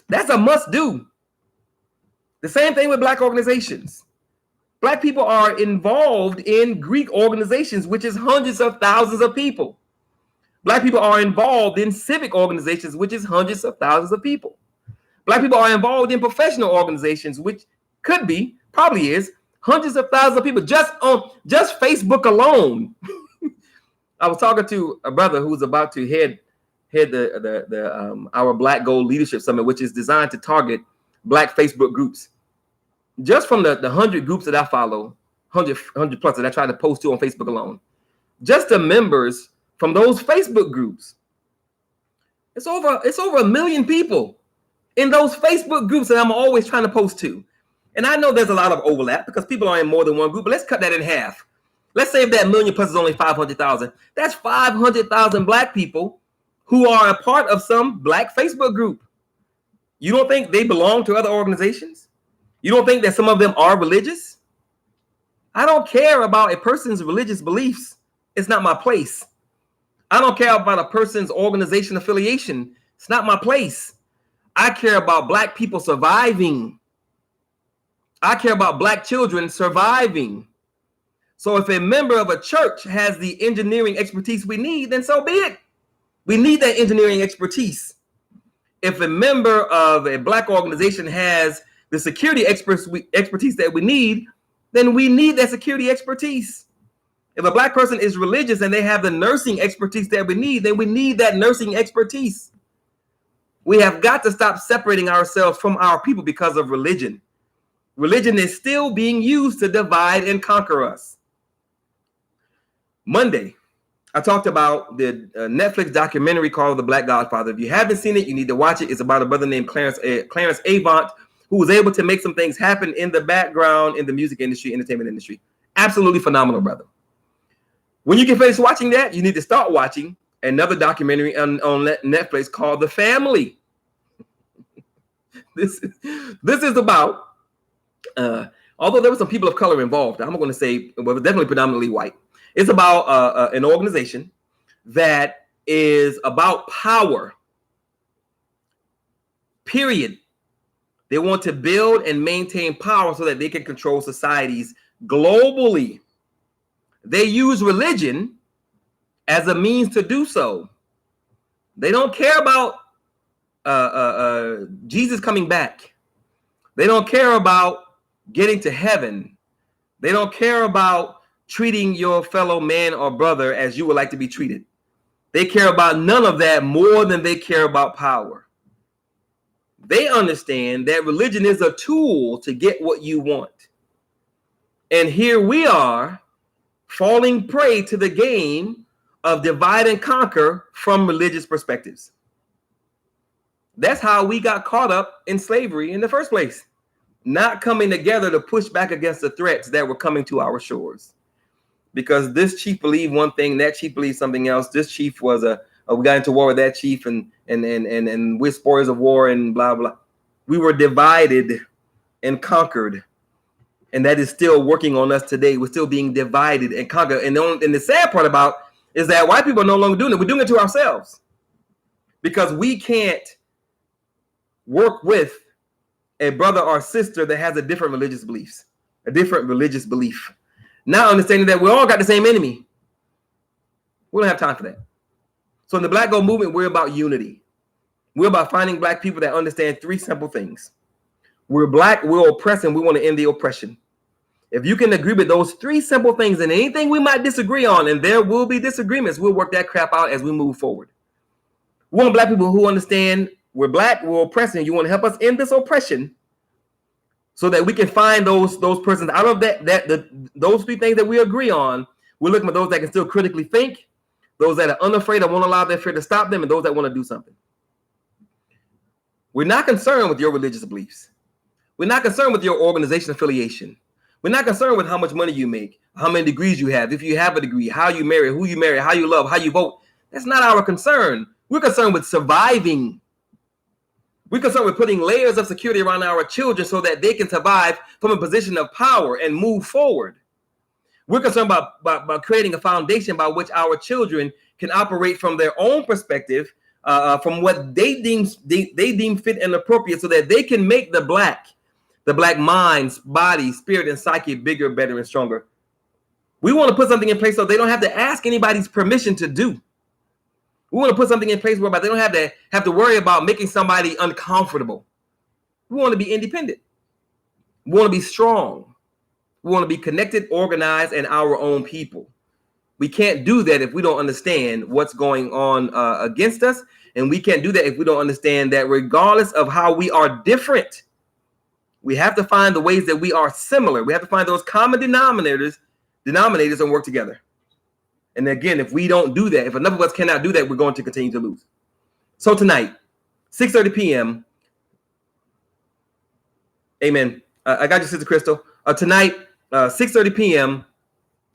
That's a must do. The same thing with black organizations. Black people are involved in Greek organizations, which is hundreds of thousands of people. Black people are involved in civic organizations, which is hundreds of thousands of people. Black people are involved in professional organizations, which could be, probably is, hundreds of thousands of people just on Facebook alone. I was talking to a brother who's about to head our Black Gold Leadership Summit, which is designed to target black Facebook groups. Just from the 100 groups that I follow, 100 plus that I try to post to on Facebook alone, just the members from those Facebook groups, it's over 1 million people in those Facebook groups that I'm always trying to post to. And I know there's a lot of overlap because people are in more than one group, but let's cut that in half. Let's say if that million plus is only 500,000, that's 500,000 black people who are a part of some black Facebook group. You don't think they belong to other organizations? You don't think that some of them are religious? I don't care about a person's religious beliefs. It's not my place. I don't care about a person's organization affiliation. It's not my place. I care about black people surviving. I care about black children surviving. So if a member of a church has the engineering expertise we need, then so be it. We need that engineering expertise. If a member of a black organization has the security expertise that we need, then we need that security expertise. If a black person is religious and they have the nursing expertise that we need, then we need that nursing expertise. We have got to stop separating ourselves from our people because of religion. Religion is still being used to divide and conquer us. Monday, I talked about the Netflix documentary called The Black Godfather. If you haven't seen it, you need to watch it. It's about a brother named Clarence Avant, who was able to make some things happen in the background in the music industry, entertainment industry. Absolutely phenomenal, brother. When you get finished watching that, you need to start watching another documentary on Netflix called The Family. This is about, although there were some people of color involved, I'm going to say, well, definitely predominantly white. It's about an organization that is about power. period. They want to build and maintain power so that they can control societies globally. They use religion as a means to do so. They don't care about Jesus coming back. They don't care about getting to heaven. They don't care about treating your fellow man or brother as you would like to be treated. They care about none of that more than they care about power. They understand that religion is a tool to get what you want. And here we are falling prey to the game of divide and conquer from religious perspectives. That's how we got caught up in slavery in the first place. Not coming together to push back against the threats that were coming to our shores. Because this chief believed one thing, that chief believed something else. This chief was we got into war with that chief and we're spoils of war and blah, blah. We were divided and conquered. And that is still working on us today. We're still being divided and conquered. And the sad part about is that white people are no longer doing it. We're doing it to ourselves. Because we can't work with a brother or sister that has a different religious beliefs, a different religious belief. Now understanding that we all got the same enemy. We don't have time for that. So in the Black Gold movement, we're about unity. We're about finding Black people that understand three simple things. We're Black, we're oppressed, and we want to end the oppression. If you can agree with those three simple things and anything we might disagree on, and there will be disagreements, we'll work that crap out as we move forward. We want Black people who understand we're Black, we're oppressed, and you want to help us end this oppression so that we can find those persons out of those three things that we agree on. We're looking for those that can still critically think, those that are unafraid and won't allow their fear to stop them, and those that want to do something. We're not concerned with your religious beliefs. We're not concerned with your organization affiliation. We're not concerned with how much money you make, how many degrees you have, if you have a degree, how you marry, who you marry, how you love, how you vote. That's not our concern. We're concerned with surviving. We're concerned with putting layers of security around our children so that they can survive from a position of power and move forward. We're concerned about creating a foundation by which our children can operate from their own perspective, from what they deem fit and appropriate, so that they can make the black mind, body, spirit, and psyche bigger, better, and stronger. We want to put something in place so they don't have to ask anybody's permission to do. We want to put something in place whereby they don't have to worry about making somebody uncomfortable. We want to be independent. We want to be strong. We want to be connected, organized, and our own people. We can't do that if we don't understand what's going on against us. And we can't do that if we don't understand that regardless of how we are different, we have to find the ways that we are similar. We have to find those common denominators and work together. And again, if we don't do that, if enough of us cannot do that, we're going to continue to lose. So tonight, 6:30 p.m. Amen. I got you, Sister Crystal. Tonight, 6:30 p.m.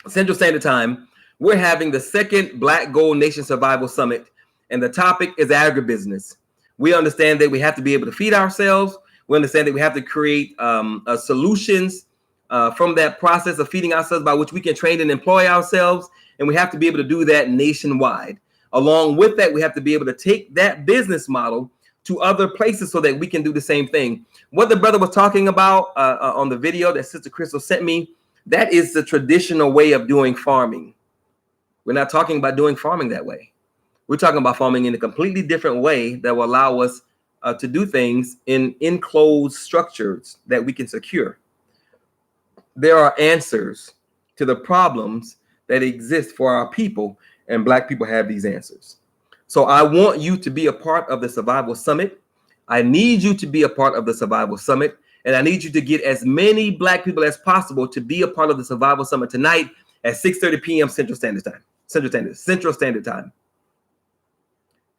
Central Standard Time, we're having the second Black Gold Nation Survival Summit. And the topic is agribusiness. We understand that we have to be able to feed ourselves. We understand that we have to create solutions from that process of feeding ourselves by which we can train and employ ourselves. And we have to be able to do that nationwide. Along with that, we have to be able to take that business model to other places so that we can do the same thing. What the brother was talking about on the video that Sister Crystal sent me, that is the traditional way of doing farming. We're not talking about doing farming that way. We're talking about farming in a completely different way that will allow us to do things in enclosed structures that we can secure. There are answers to the problems that exist for our people, and Black people have these answers. So I want you to be a part of the Survival Summit. I need you to be a part of the Survival Summit, and I need you to get as many Black people as possible to be a part of the Survival Summit tonight at 6:30 p.m. Central Standard Time.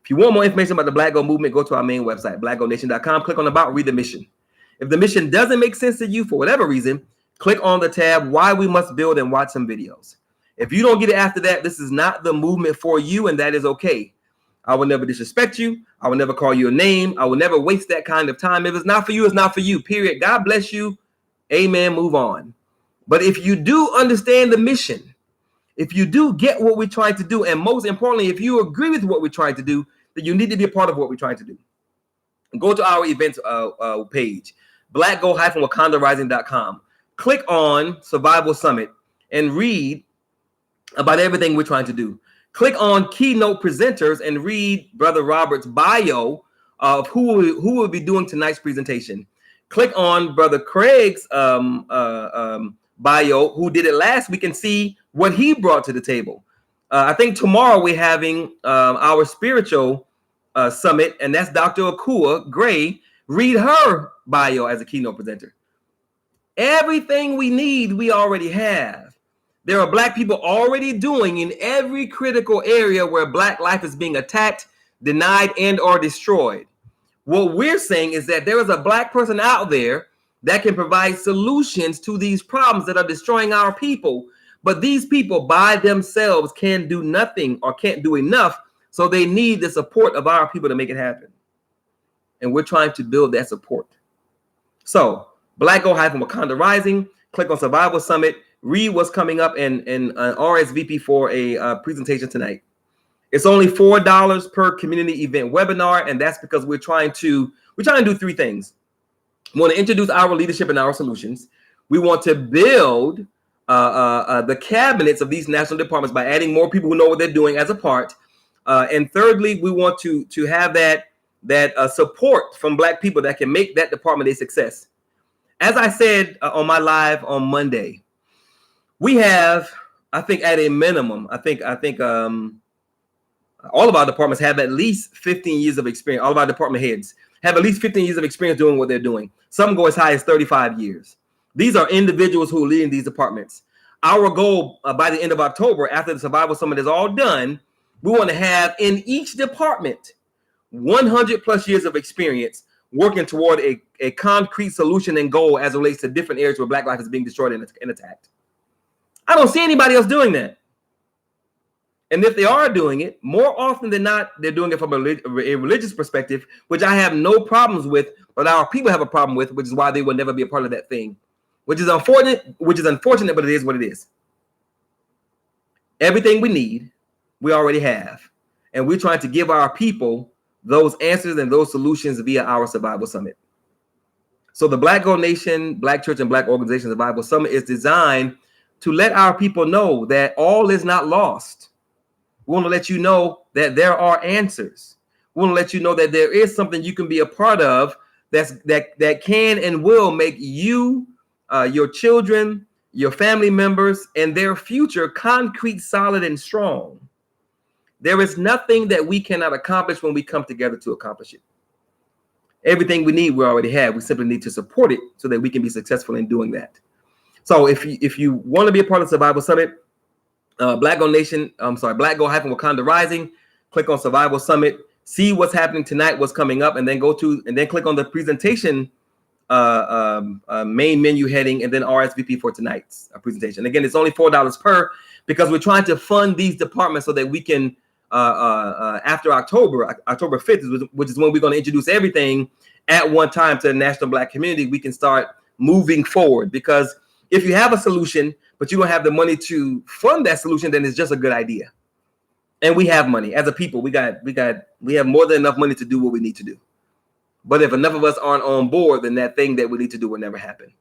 If you want more information about the Black Gold Movement, go to our main website, blackgoldnation.com. Click on About, read the mission. If the mission doesn't make sense to you for whatever reason, click on the tab Why We Must Build and watch some videos. If you don't get it after that, this is not the movement for you, and that is okay. I will never disrespect you. I will never call you a name. I will never waste that kind of time. If it's not for you, it's not for you, period. God bless you. Amen. Move on. But if you do understand the mission, if you do get what we're trying to do, and most importantly, if you agree with what we're trying to do, then you need to be a part of what we're trying to do. Go to our events page, blackgo-wakandarising.com. Click on Survival Summit and read about everything we're trying to do. Click on keynote presenters and read Brother Robert's bio of who will be doing tonight's presentation. Click on Brother Craig's bio, who did it last week, and see what he brought to the table. I think tomorrow we're having our spiritual summit, and that's Dr. Akua Gray. Read her bio as a keynote presenter. Everything we need, we already have. There are Black people already doing in every critical area where Black life is being attacked, denied, and or destroyed. What we're saying is that there is a Black person out there that can provide solutions to these problems that are destroying our people. But these people by themselves can do nothing or can't do enough. So they need the support of our people to make it happen. And we're trying to build that support. So Black-Go-Wakanda Rising, click on Survival Summit, read what's coming up, and RSVP for a presentation tonight. It's only $4 per community event webinar, and that's because we're trying to do three things. We want to introduce our leadership and our solutions. We want to build the cabinets of these national departments by adding more people who know what they're doing as a part. And thirdly, we want to have that support from Black people that can make that department a success. As I said on my live on Monday, we have, I think, at a minimum, I think all of our departments have at least 15 years of experience. All of our department heads have at least 15 years of experience doing what they're doing. Some go as high as 35 years. These are individuals who are leading these departments. Our goal by the end of October, after the Survival Summit is all done, we want to have in each department 100 plus years of experience working toward a concrete solution and goal as it relates to different areas where Black life is being destroyed and attacked. I don't see anybody else doing that. And if they are doing it, more often than not, they're doing it from a religious perspective, which I have no problems with, but our people have a problem with, which is why they will never be a part of that thing, which is unfortunate, but it is what it is. Everything we need, we already have. And we're trying to give our people those answers and those solutions via our Survival Summit. So the Black Gold Nation, Black Church, and Black Organization Survival Summit is designed to let our people know that all is not lost. We want to let you know that there are answers. We want to let you know that there is something you can be a part of that can and will make you, your children, your family members, and their future concrete, solid, and strong. There is nothing that we cannot accomplish when we come together to accomplish it. Everything we need, we already have. We simply need to support it so that we can be successful in doing that. So if you want to be a part of Survival Summit, Black-Go-Wakanda Rising, click on Survival Summit, see what's happening tonight, what's coming up, and then click on the presentation main menu heading, and then RSVP for tonight's presentation. Again, it's only $4 per, because we're trying to fund these departments so that we can, after October 5th, which is when we're going to introduce everything at one time to the national Black community, we can start moving forward. Because if you have a solution, but you don't have the money to fund that solution, then it's just a good idea. And we have money as a people. We have more than enough money to do what we need to do. But if enough of us aren't on board, then that thing that we need to do will never happen.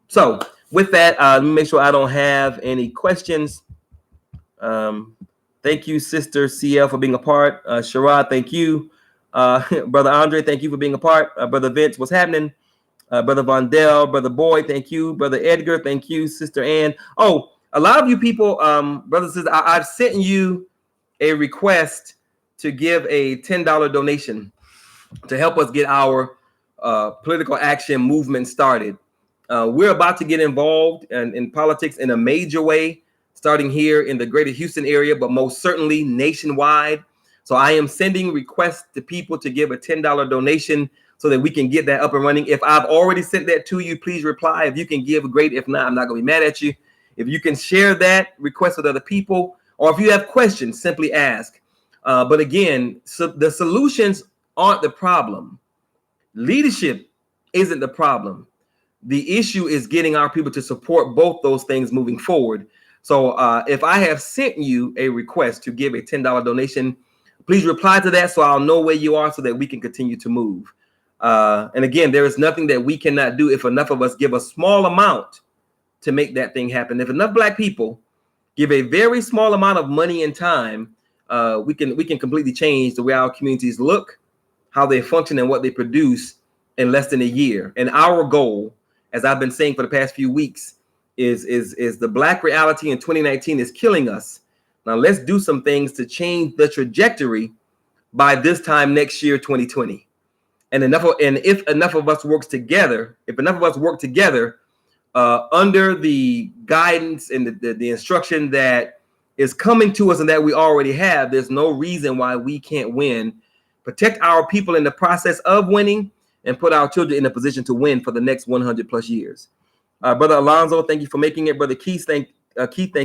So with that, let me make sure I don't have any questions. Thank you, Sister CL, for being a part. Sharad, thank you. Brother Andre, thank you for being a part. Brother Vince, what's happening? Brother Vondell, Brother Boyd, thank you. Brother Edgar, thank you. Sister Ann. Oh, a lot of you people, brothers and sisters, I've sent you a request to give a $10 donation to help us get our political action movement started. We're about to get involved in politics in a major way, starting here in the greater Houston area, but most certainly nationwide. So I am sending requests to people to give a $10 donation so that we can get that up and running. If I've already sent that to you, please reply. If you can give, great. If not, I'm not going to be mad at you. If you can share that request with other people, or if you have questions, simply ask. But again, so the solutions aren't the problem. Leadership isn't the problem. The issue is getting our people to support both those things moving forward. So if I have sent you a request to give a $10 donation, please reply to that so I'll know where you are so that we can continue to move. And again, there is nothing that we cannot do if enough of us give a small amount to make that thing happen. If enough Black people give a very small amount of money and time, we can completely change the way our communities look, how they function, and what they produce in less than a year. And our goal, as I've been saying for the past few weeks, is the Black reality in 2019 is killing us. Now let's do some things to change the trajectory by this time next year, 2020. And if enough of us work together under the guidance and the instruction that is coming to us and that we already have, there's no reason why we can't win. Protect our people in the process of winning and put our children in a position to win for the next 100 plus years. Brother Alonzo, thank you for making it. Brother Keith, thank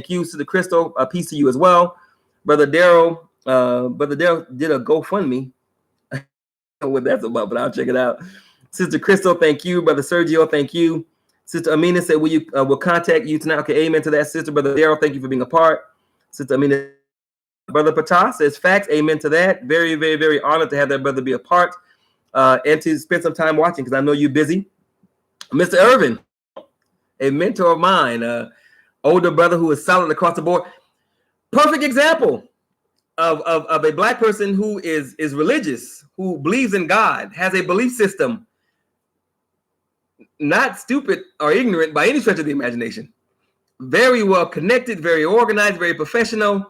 you. Sister Crystal, peace to you as well. Brother Daryl did a GoFundMe. I don't know what that's about, but I'll check it out. Sister Crystal, thank you. Brother Sergio, thank you. Sister Amina said, we'll contact you tonight. Okay, amen to that, sister. Brother Daryl, thank you for being a part. Sister Amina. Brother Patah says, facts, amen to that. Very, very, very honored to have that brother be a part and to spend some time watching because I know you're busy. Mr. Irvin, a mentor of mine, older brother who is solid across the board. Perfect example of a Black person who is religious, who believes in God, has a belief system, not stupid or ignorant by any stretch of the imagination. Very well connected, very organized, very professional.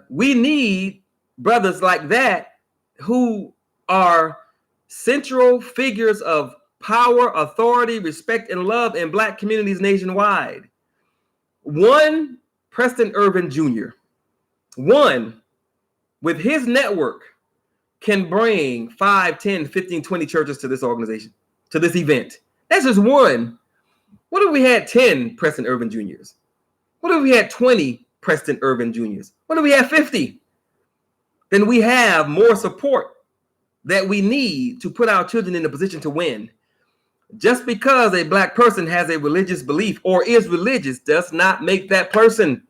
We need brothers like that who are central figures of power, authority, respect, and love in Black communities nationwide. One, Preston Irvin Jr., one with his network can bring 5, 10, 15, 20 churches to this organization, to this event. That's just one. What if we had 10 Preston Irvin Jr.'s? What if we had 20 Preston Irvin Jr.'s? What if we have 50? Then we have more support that we need to put our children in a position to win. Just because a Black person has a religious belief or is religious does not make that person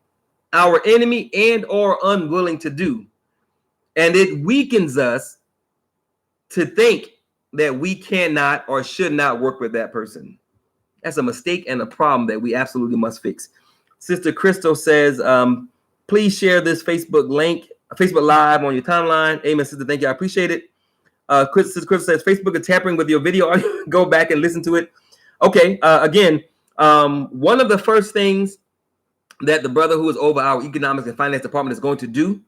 our enemy and or unwilling to do. And it weakens us to think that we cannot or should not work with that person. That's a mistake and a problem that we absolutely must fix. Sister Crystal says, please share this Facebook link, Facebook Live on your timeline. Amen, sister. Thank you. I appreciate it. Sister Crystal says, Facebook is tampering with your video. Go back and listen to it. Okay. Again, one of the first things that the brother who is over our economics and finance department is going to do,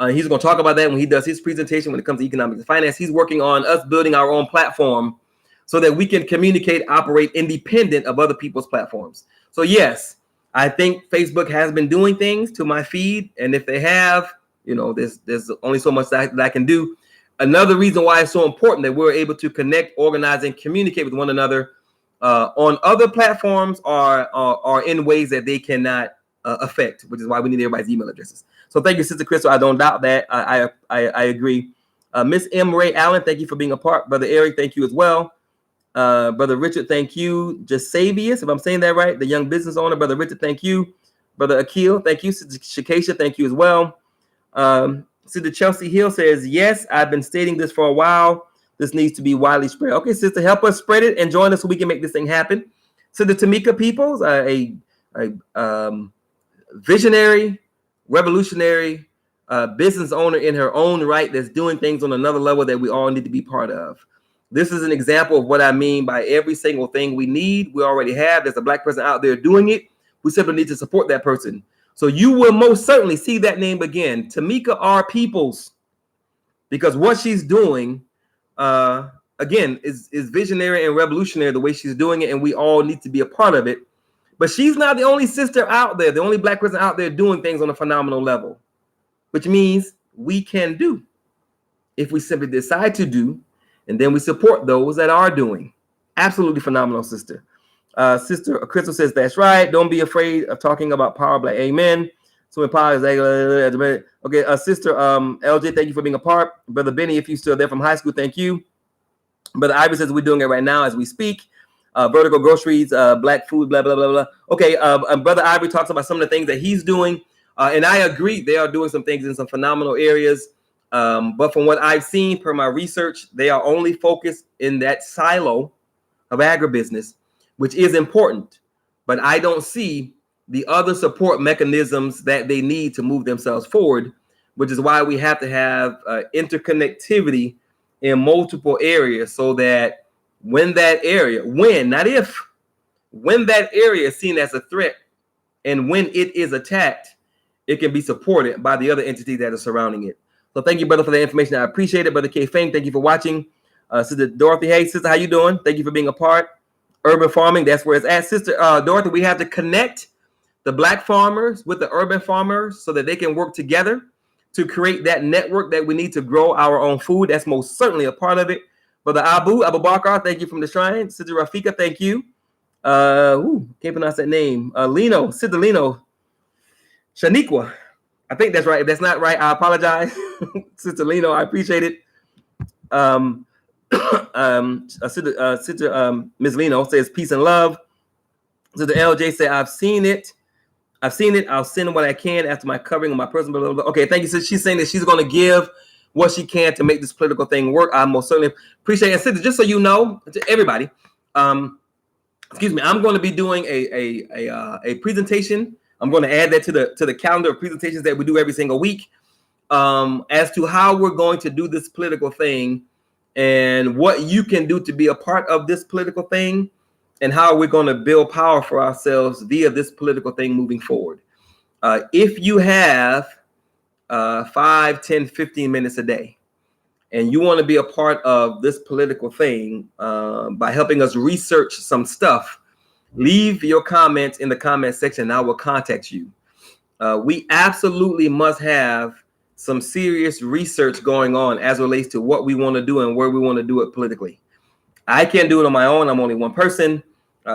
he's going to talk about that when he does his presentation when it comes to economics and finance. He's working on us building our own platform so that we can communicate, operate independent of other people's platforms. So yes, I think Facebook has been doing things to my feed. And if they have, there's only so much that I can do. Another reason why it's so important that we're able to connect, organize, and communicate with one another on other platforms or in ways that they cannot affect, which is why we need everybody's email addresses. So thank you, Sister Crystal. I don't doubt that. I agree. Miss M. Ray Allen, thank you for being a part. Brother Eric, thank you as well. Brother Richard, thank you. Jasavius, if I'm saying that right, the young business owner. Brother Richard, thank you. Brother Akil, thank you. Sister Shakesha, thank you as well. Sister Chelsea Hill says, yes, I've been stating this for a while. This needs to be widely spread. Okay, sister, help us spread it and join us so we can make this thing happen. Sister Tamika Peoples, a visionary, revolutionary business owner in her own right that's doing things on another level that we all need to be part of. This is an example of what I mean by every single thing we need, we already have. There's a Black person out there doing it. We simply need to support that person. So you will most certainly see that name again, Tamika R. Peoples, because what she's doing, again, is visionary and revolutionary the way she's doing it, and we all need to be a part of it. But she's not the only sister out there, the only Black person out there doing things on a phenomenal level, which means we can do if we simply decide to do, and then we support those that are doing. Absolutely phenomenal, sister. Sister Crystal says, that's right. Don't be afraid of talking about power, Black. Amen. So when power is okay. Sister LJ, thank you for being a part. Brother Benny, if you're still there from high school, thank you. Brother Ivy says we're doing it right now as we speak. Vertical Groceries, Black food, blah, blah, blah, blah. Okay, Brother Ivory talks about some of the things that he's doing. And I agree, they are doing some things in some phenomenal areas. But from what I've seen per my research, they are only focused in that silo of agribusiness, which is important. But I don't see the other support mechanisms that they need to move themselves forward, which is why we have to have interconnectivity in multiple areas, so that when that area, when, not if, when that area is seen as a threat and when it is attacked, it can be supported by the other entities that are surrounding it. So thank you, brother, for the information. I appreciate it. Brother K. Fame, thank you for watching. Sister Dorothy, hey, sister, how you doing? Thank you for being a part. Urban farming, that's where it's at. Sister Dorothy, we have to connect the Black farmers with the urban farmers so that they can work together to create that network that we need to grow our own food. That's most certainly a part of it. Brother Abu Bakar, thank you from the shrine. Sister Rafika, thank you. Can't pronounce that name. Lino, Sister Lino, Shaniqua. I think that's right. If that's not right, I apologize. Sister Lino, I appreciate it. Sister Ms. Lino says peace and love. Sister LJ said, I've seen it. I'll send what I can after my covering of my personal. Blah, blah, blah. Okay, thank you. So she's saying that she's going to give what she can to make this political thing work. I most certainly appreciate it. And sister, just so you know, to everybody, excuse me, I'm going to be doing a presentation. I'm going to add that to the calendar of presentations that we do every single week, as to how we're going to do this political thing and what you can do to be a part of this political thing, and how we're going to build power for ourselves via this political thing moving forward. If you have 5, 10, 15 minutes a day, and you want to be a part of this political thing by helping us research some stuff, leave your comments in the comment section and I will contact you. We absolutely must have some serious research going on as it relates to what we want to do and where we want to do it politically. I can't do it on my own. I'm only one person.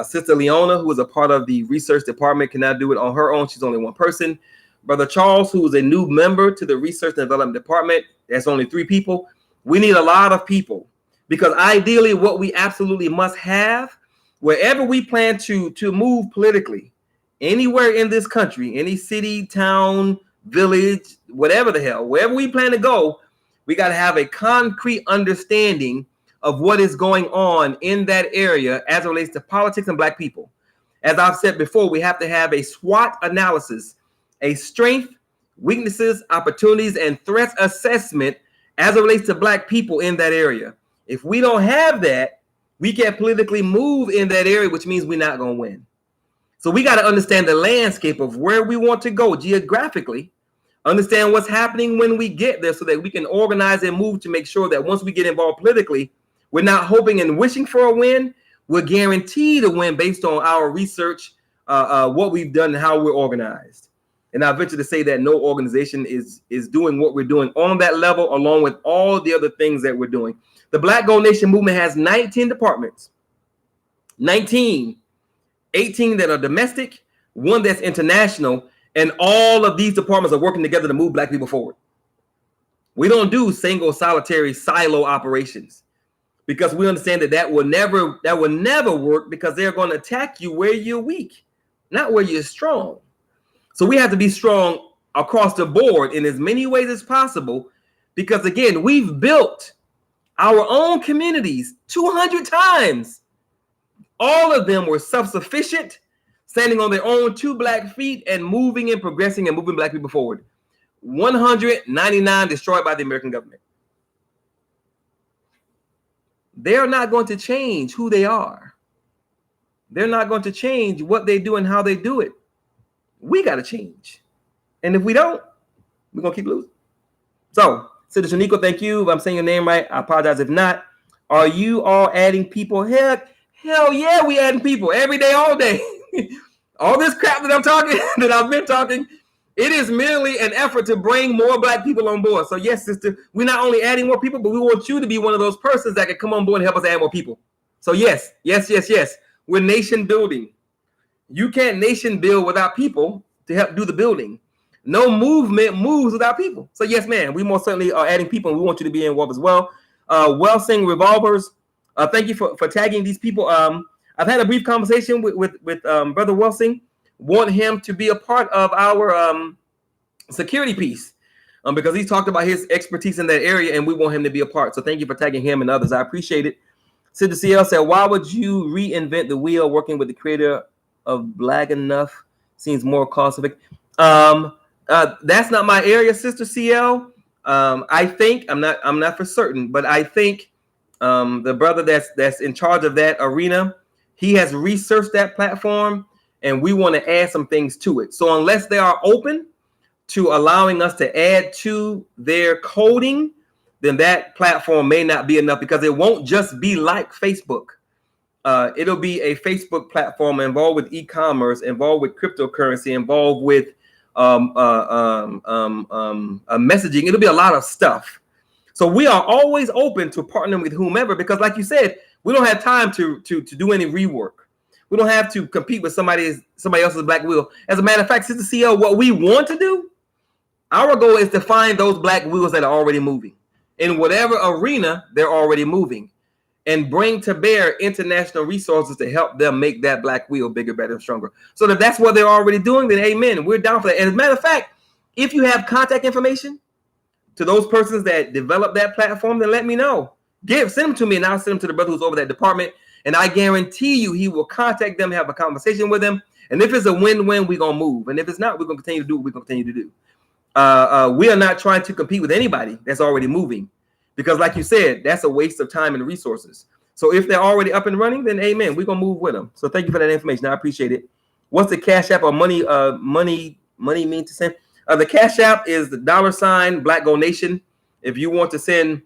Sister Leona, who is a part of the research department, cannot do it on her own. She's only one person. Brother Charles, who is a new member to the research and development department, that's only 3 people. We need a lot of people, because ideally what we absolutely must have, wherever we plan to move politically, anywhere in this country, any city, town, village, whatever the hell, wherever we plan to go, we got to have a concrete understanding of what is going on in that area as it relates to politics and Black people. As I've said before, we have to have a SWOT analysis, a strength, weaknesses, opportunities, and threats assessment as it relates to Black people in that area. If we don't have that, we can't politically move in that area, which means we're not going to win. So we got to understand the landscape of where we want to go geographically, understand what's happening when we get there so that we can organize and move to make sure that once we get involved politically, we're not hoping and wishing for a win. We're guaranteed a win based on our research, what we've done and how we're organized. And I venture to say that no organization is doing what we're doing on that level, along with all the other things that we're doing. The Black Gold Nation movement has 19 departments, 18 that are domestic, 1 that's international, and all of these departments are working together to move Black people forward. We don't do single solitary silo operations, because we understand that will never work, because they're going to attack you where you're weak, not where you're strong. So we have to be strong across the board in as many ways as possible, because again, we've built our own communities 200 times. All of them were self-sufficient, standing on their own 2 Black feet and moving and progressing and moving Black people forward. 199 destroyed by the American government. They're not going to change who they are. They're not going to change what they do and how they do it. We got to change. And if we don't, we're going to keep losing. So, Sister Shaniqua, thank you. If I'm saying your name right, I apologize if not. Are you all adding people? Hell yeah, we adding people every day, all day. All this crap that I'm talking, that I've been talking, it is merely an effort to bring more Black people on board. So yes, sister, we're not only adding more people, but we want you to be one of those persons that can come on board and help us add more people. So yes. We're nation building. You can't nation build without people to help do the building. No movement moves without people. So yes, man, we most certainly are adding people, and we want you to be involved as well. Welsing Revolvers, thank you for tagging these people. I've had a brief conversation with Brother Welsing. Want him to be a part of our security piece. because he talked about his expertise in that area, and we want him to be a part. So thank you for tagging him and others. I appreciate it. Sister CL said, why would you reinvent the wheel? Working with the creator of Black Enough seems more cost effective. That's not my area, Sister CL. I think I'm not for certain, but I think the brother that's in charge of that arena, he has researched that platform, and we want to add some things to it. So unless they are open to allowing us to add to their coding, then that platform may not be enough, because it won't just be like Facebook. It'll be a Facebook platform involved with e-commerce, involved with cryptocurrency, involved with messaging. It'll be a lot of stuff. So we are always open to partnering with whomever, because like you said, we don't have time to do any rework. We don't have to compete with somebody else's black wheel. As a matter of fact, Sister CL, what we want to do, our goal is to find those black wheels that are already moving in whatever arena they're already moving, and bring to bear international resources to help them make that black wheel bigger, better, and stronger. So if that's what they're already doing, then amen. We're down for that. And as a matter of fact, if you have contact information to those persons that develop that platform, then let me know. Send them to me, and I'll send them to the brother who's over that department. And I guarantee you, he will contact them, have a conversation with them. And if it's a win-win, we're going to move. And if it's not, we're going to continue to do what we're going to continue to do. We are not trying to compete with anybody that's already moving, because like you said, that's a waste of time and resources. So if they're already up and running, then amen, we're going to move with them. So thank you for that information. I appreciate it. What's the Cash App or money mean to send? The Cash App is the $ Black Gold Nation. If you want to send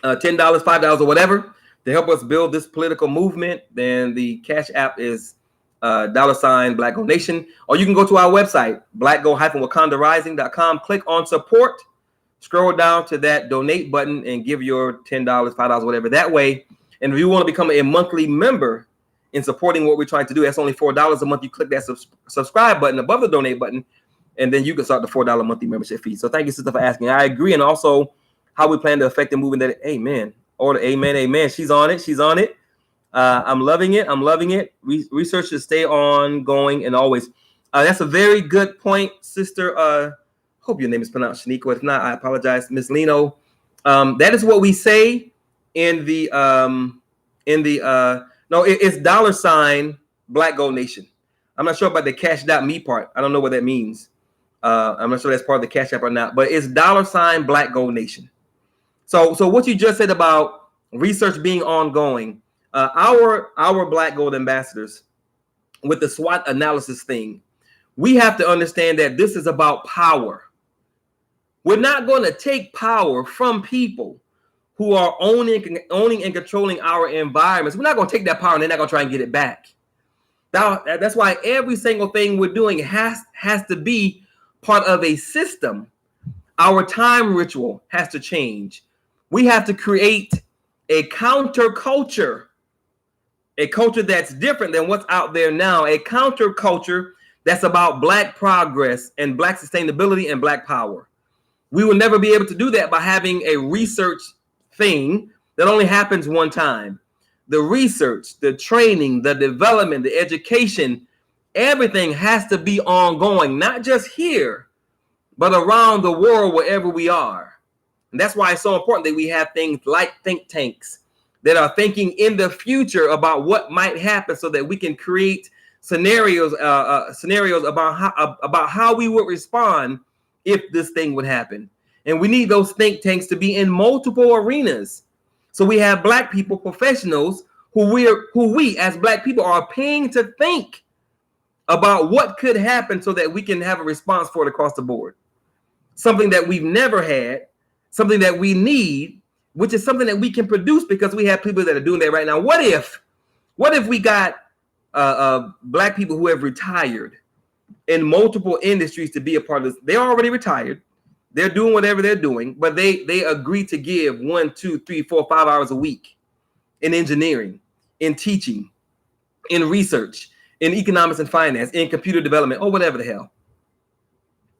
$10, $5, or whatever to help us build this political movement, then the Cash App is $ Black Gold Nation. Or you can go to our website, blackgold-wakandarising.com, click on support, scroll down to that donate button, and give your $10, $5, whatever that way. And if you want to become a monthly member in supporting what we're trying to do, that's only $4 a month. You click that subscribe button above the donate button, and then you can start the $4 monthly membership fee. So thank you, sister, for asking. I agree. And also how we plan to affect the movement. That amen. Order amen, amen. She's on it. I'm loving it. Research should stay ongoing and always. That's a very good point, sister. Hope your name is pronounced Shaniqua. If not, I apologize, Miss Lino. That is what we say in the it's $ Black Gold Nation. I'm not sure about the cash.me part. I don't know what that means. I'm not sure that's part of the Cash App or not, but it's $ Black Gold Nation. So what you just said about research being ongoing, our Black Gold ambassadors, with the SWOT analysis thing, we have to understand that this is about power. We're not going to take power from people who are owning and controlling our environments. We're not going to take that power and they're not going to try and get it back. That's why every single thing we're doing has to be part of a system. Our time ritual has to change. We have to create a counterculture, a culture that's different than what's out there now, a counterculture that's about Black progress and Black sustainability and Black power. We will never be able to do that by having a research thing that only happens one time. The research, the training, the development, the education, everything has to be ongoing, not just here, but around the world, wherever we are. And that's why it's so important that we have things like think tanks that are thinking in the future about what might happen, so that we can create scenarios about how we would respond if this thing would happen. And we need those think tanks to be in multiple arenas. So we have Black people, professionals, who we as Black people are paying to think about what could happen, so that we can have a response for it across the board. Something that we've never had, something that we need, which is something that we can produce because we have people that are doing that right now. What if we got Black people who have retired in multiple industries to be a part of this? They're already retired. They're doing whatever they're doing, but they agree to give 1, 2, 3, 4, 5 hours a week in engineering, in teaching, in research, in economics and finance, in computer development, or whatever the hell.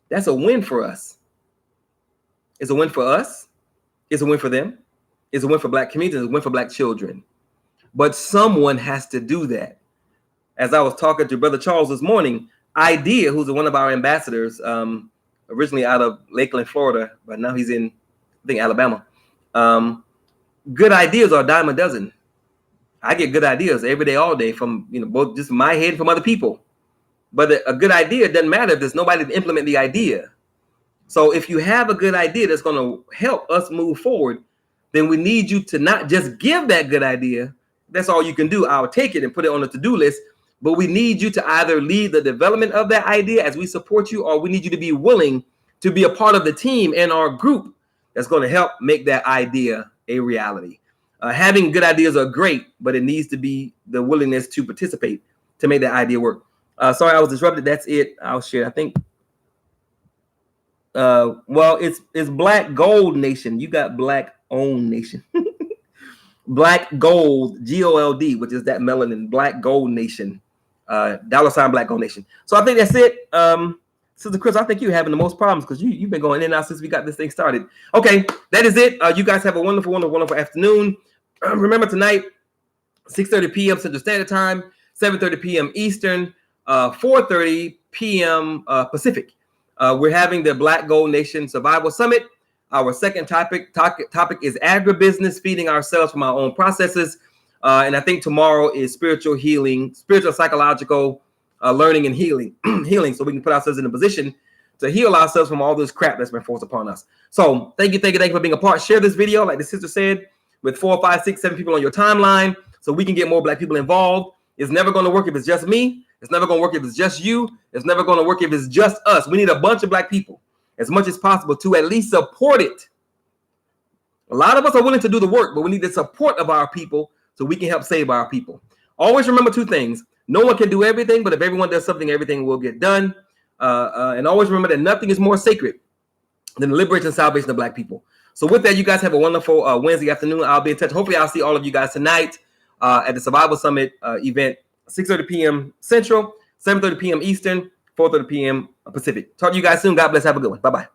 That's a win for us. It's a win for us. It's a win for them. It's a win for Black communities. It's a win for Black children. But someone has to do that. As I was talking to Brother Charles this morning, Idea, who's one of our ambassadors, originally out of Lakeland, Florida, but now he's in, I think, Alabama. Good ideas are a dime a dozen. I get good ideas every day, all day from, both just my head and from other people. But a good idea doesn't matter if there's nobody to implement the idea. So if you have a good idea that's going to help us move forward, then we need you to not just give that good idea. That's all you can do. I'll take it and put it on the to-do list. But we need you to either lead the development of that idea as we support you, or we need you to be willing to be a part of the team and our group that's going to help make that idea a reality. Having good ideas are great, but it needs to be the willingness to participate to make that idea work. Sorry, I was disrupted. That's it. I'll share. I think. Well, it's Black Gold Nation. You got Black Owned Nation. Black Gold, GOLD, which is that melanin. Black Gold Nation. $ Black Gold Nation. So I think that's it. Sister Chris, I think you're having the most problems because you've been going in and out since we got this thing started. Okay, that is it. You guys have a wonderful, wonderful, wonderful afternoon. Remember tonight, 6:30 p.m. Central Standard Time, 7:30 p.m. Eastern, 4:30 p.m. Pacific. We're having the Black Gold Nation Survival Summit. Our second topic is agribusiness, feeding ourselves from our own processes. And I think tomorrow is spiritual healing, spiritual, psychological learning and healing, so we can put ourselves in a position to heal ourselves from all this crap that's been forced upon us. So thank you for being a part. Share this video, like the sister said, with 4, 5, 6, 7 people on your timeline so we can get more Black people involved. It's never going to work if it's just me. It's never going to work if it's just you. It's never going to work if it's just us. We need a bunch of Black people as much as possible to at least support it. A lot of us are willing to do the work, but we need the support of our people so we can help save our people. Always remember two things. No one can do everything, but if everyone does something, everything will get done. And always remember that nothing is more sacred than the liberation and salvation of Black people. So with that, you guys have a wonderful Wednesday afternoon. I'll be in touch. Hopefully, I'll see all of you guys tonight at the Survival Summit event, 6:30 p.m. Central, 7:30 p.m. Eastern, 4:30 p.m. Pacific. Talk to you guys soon. God bless. Have a good one. Bye-bye.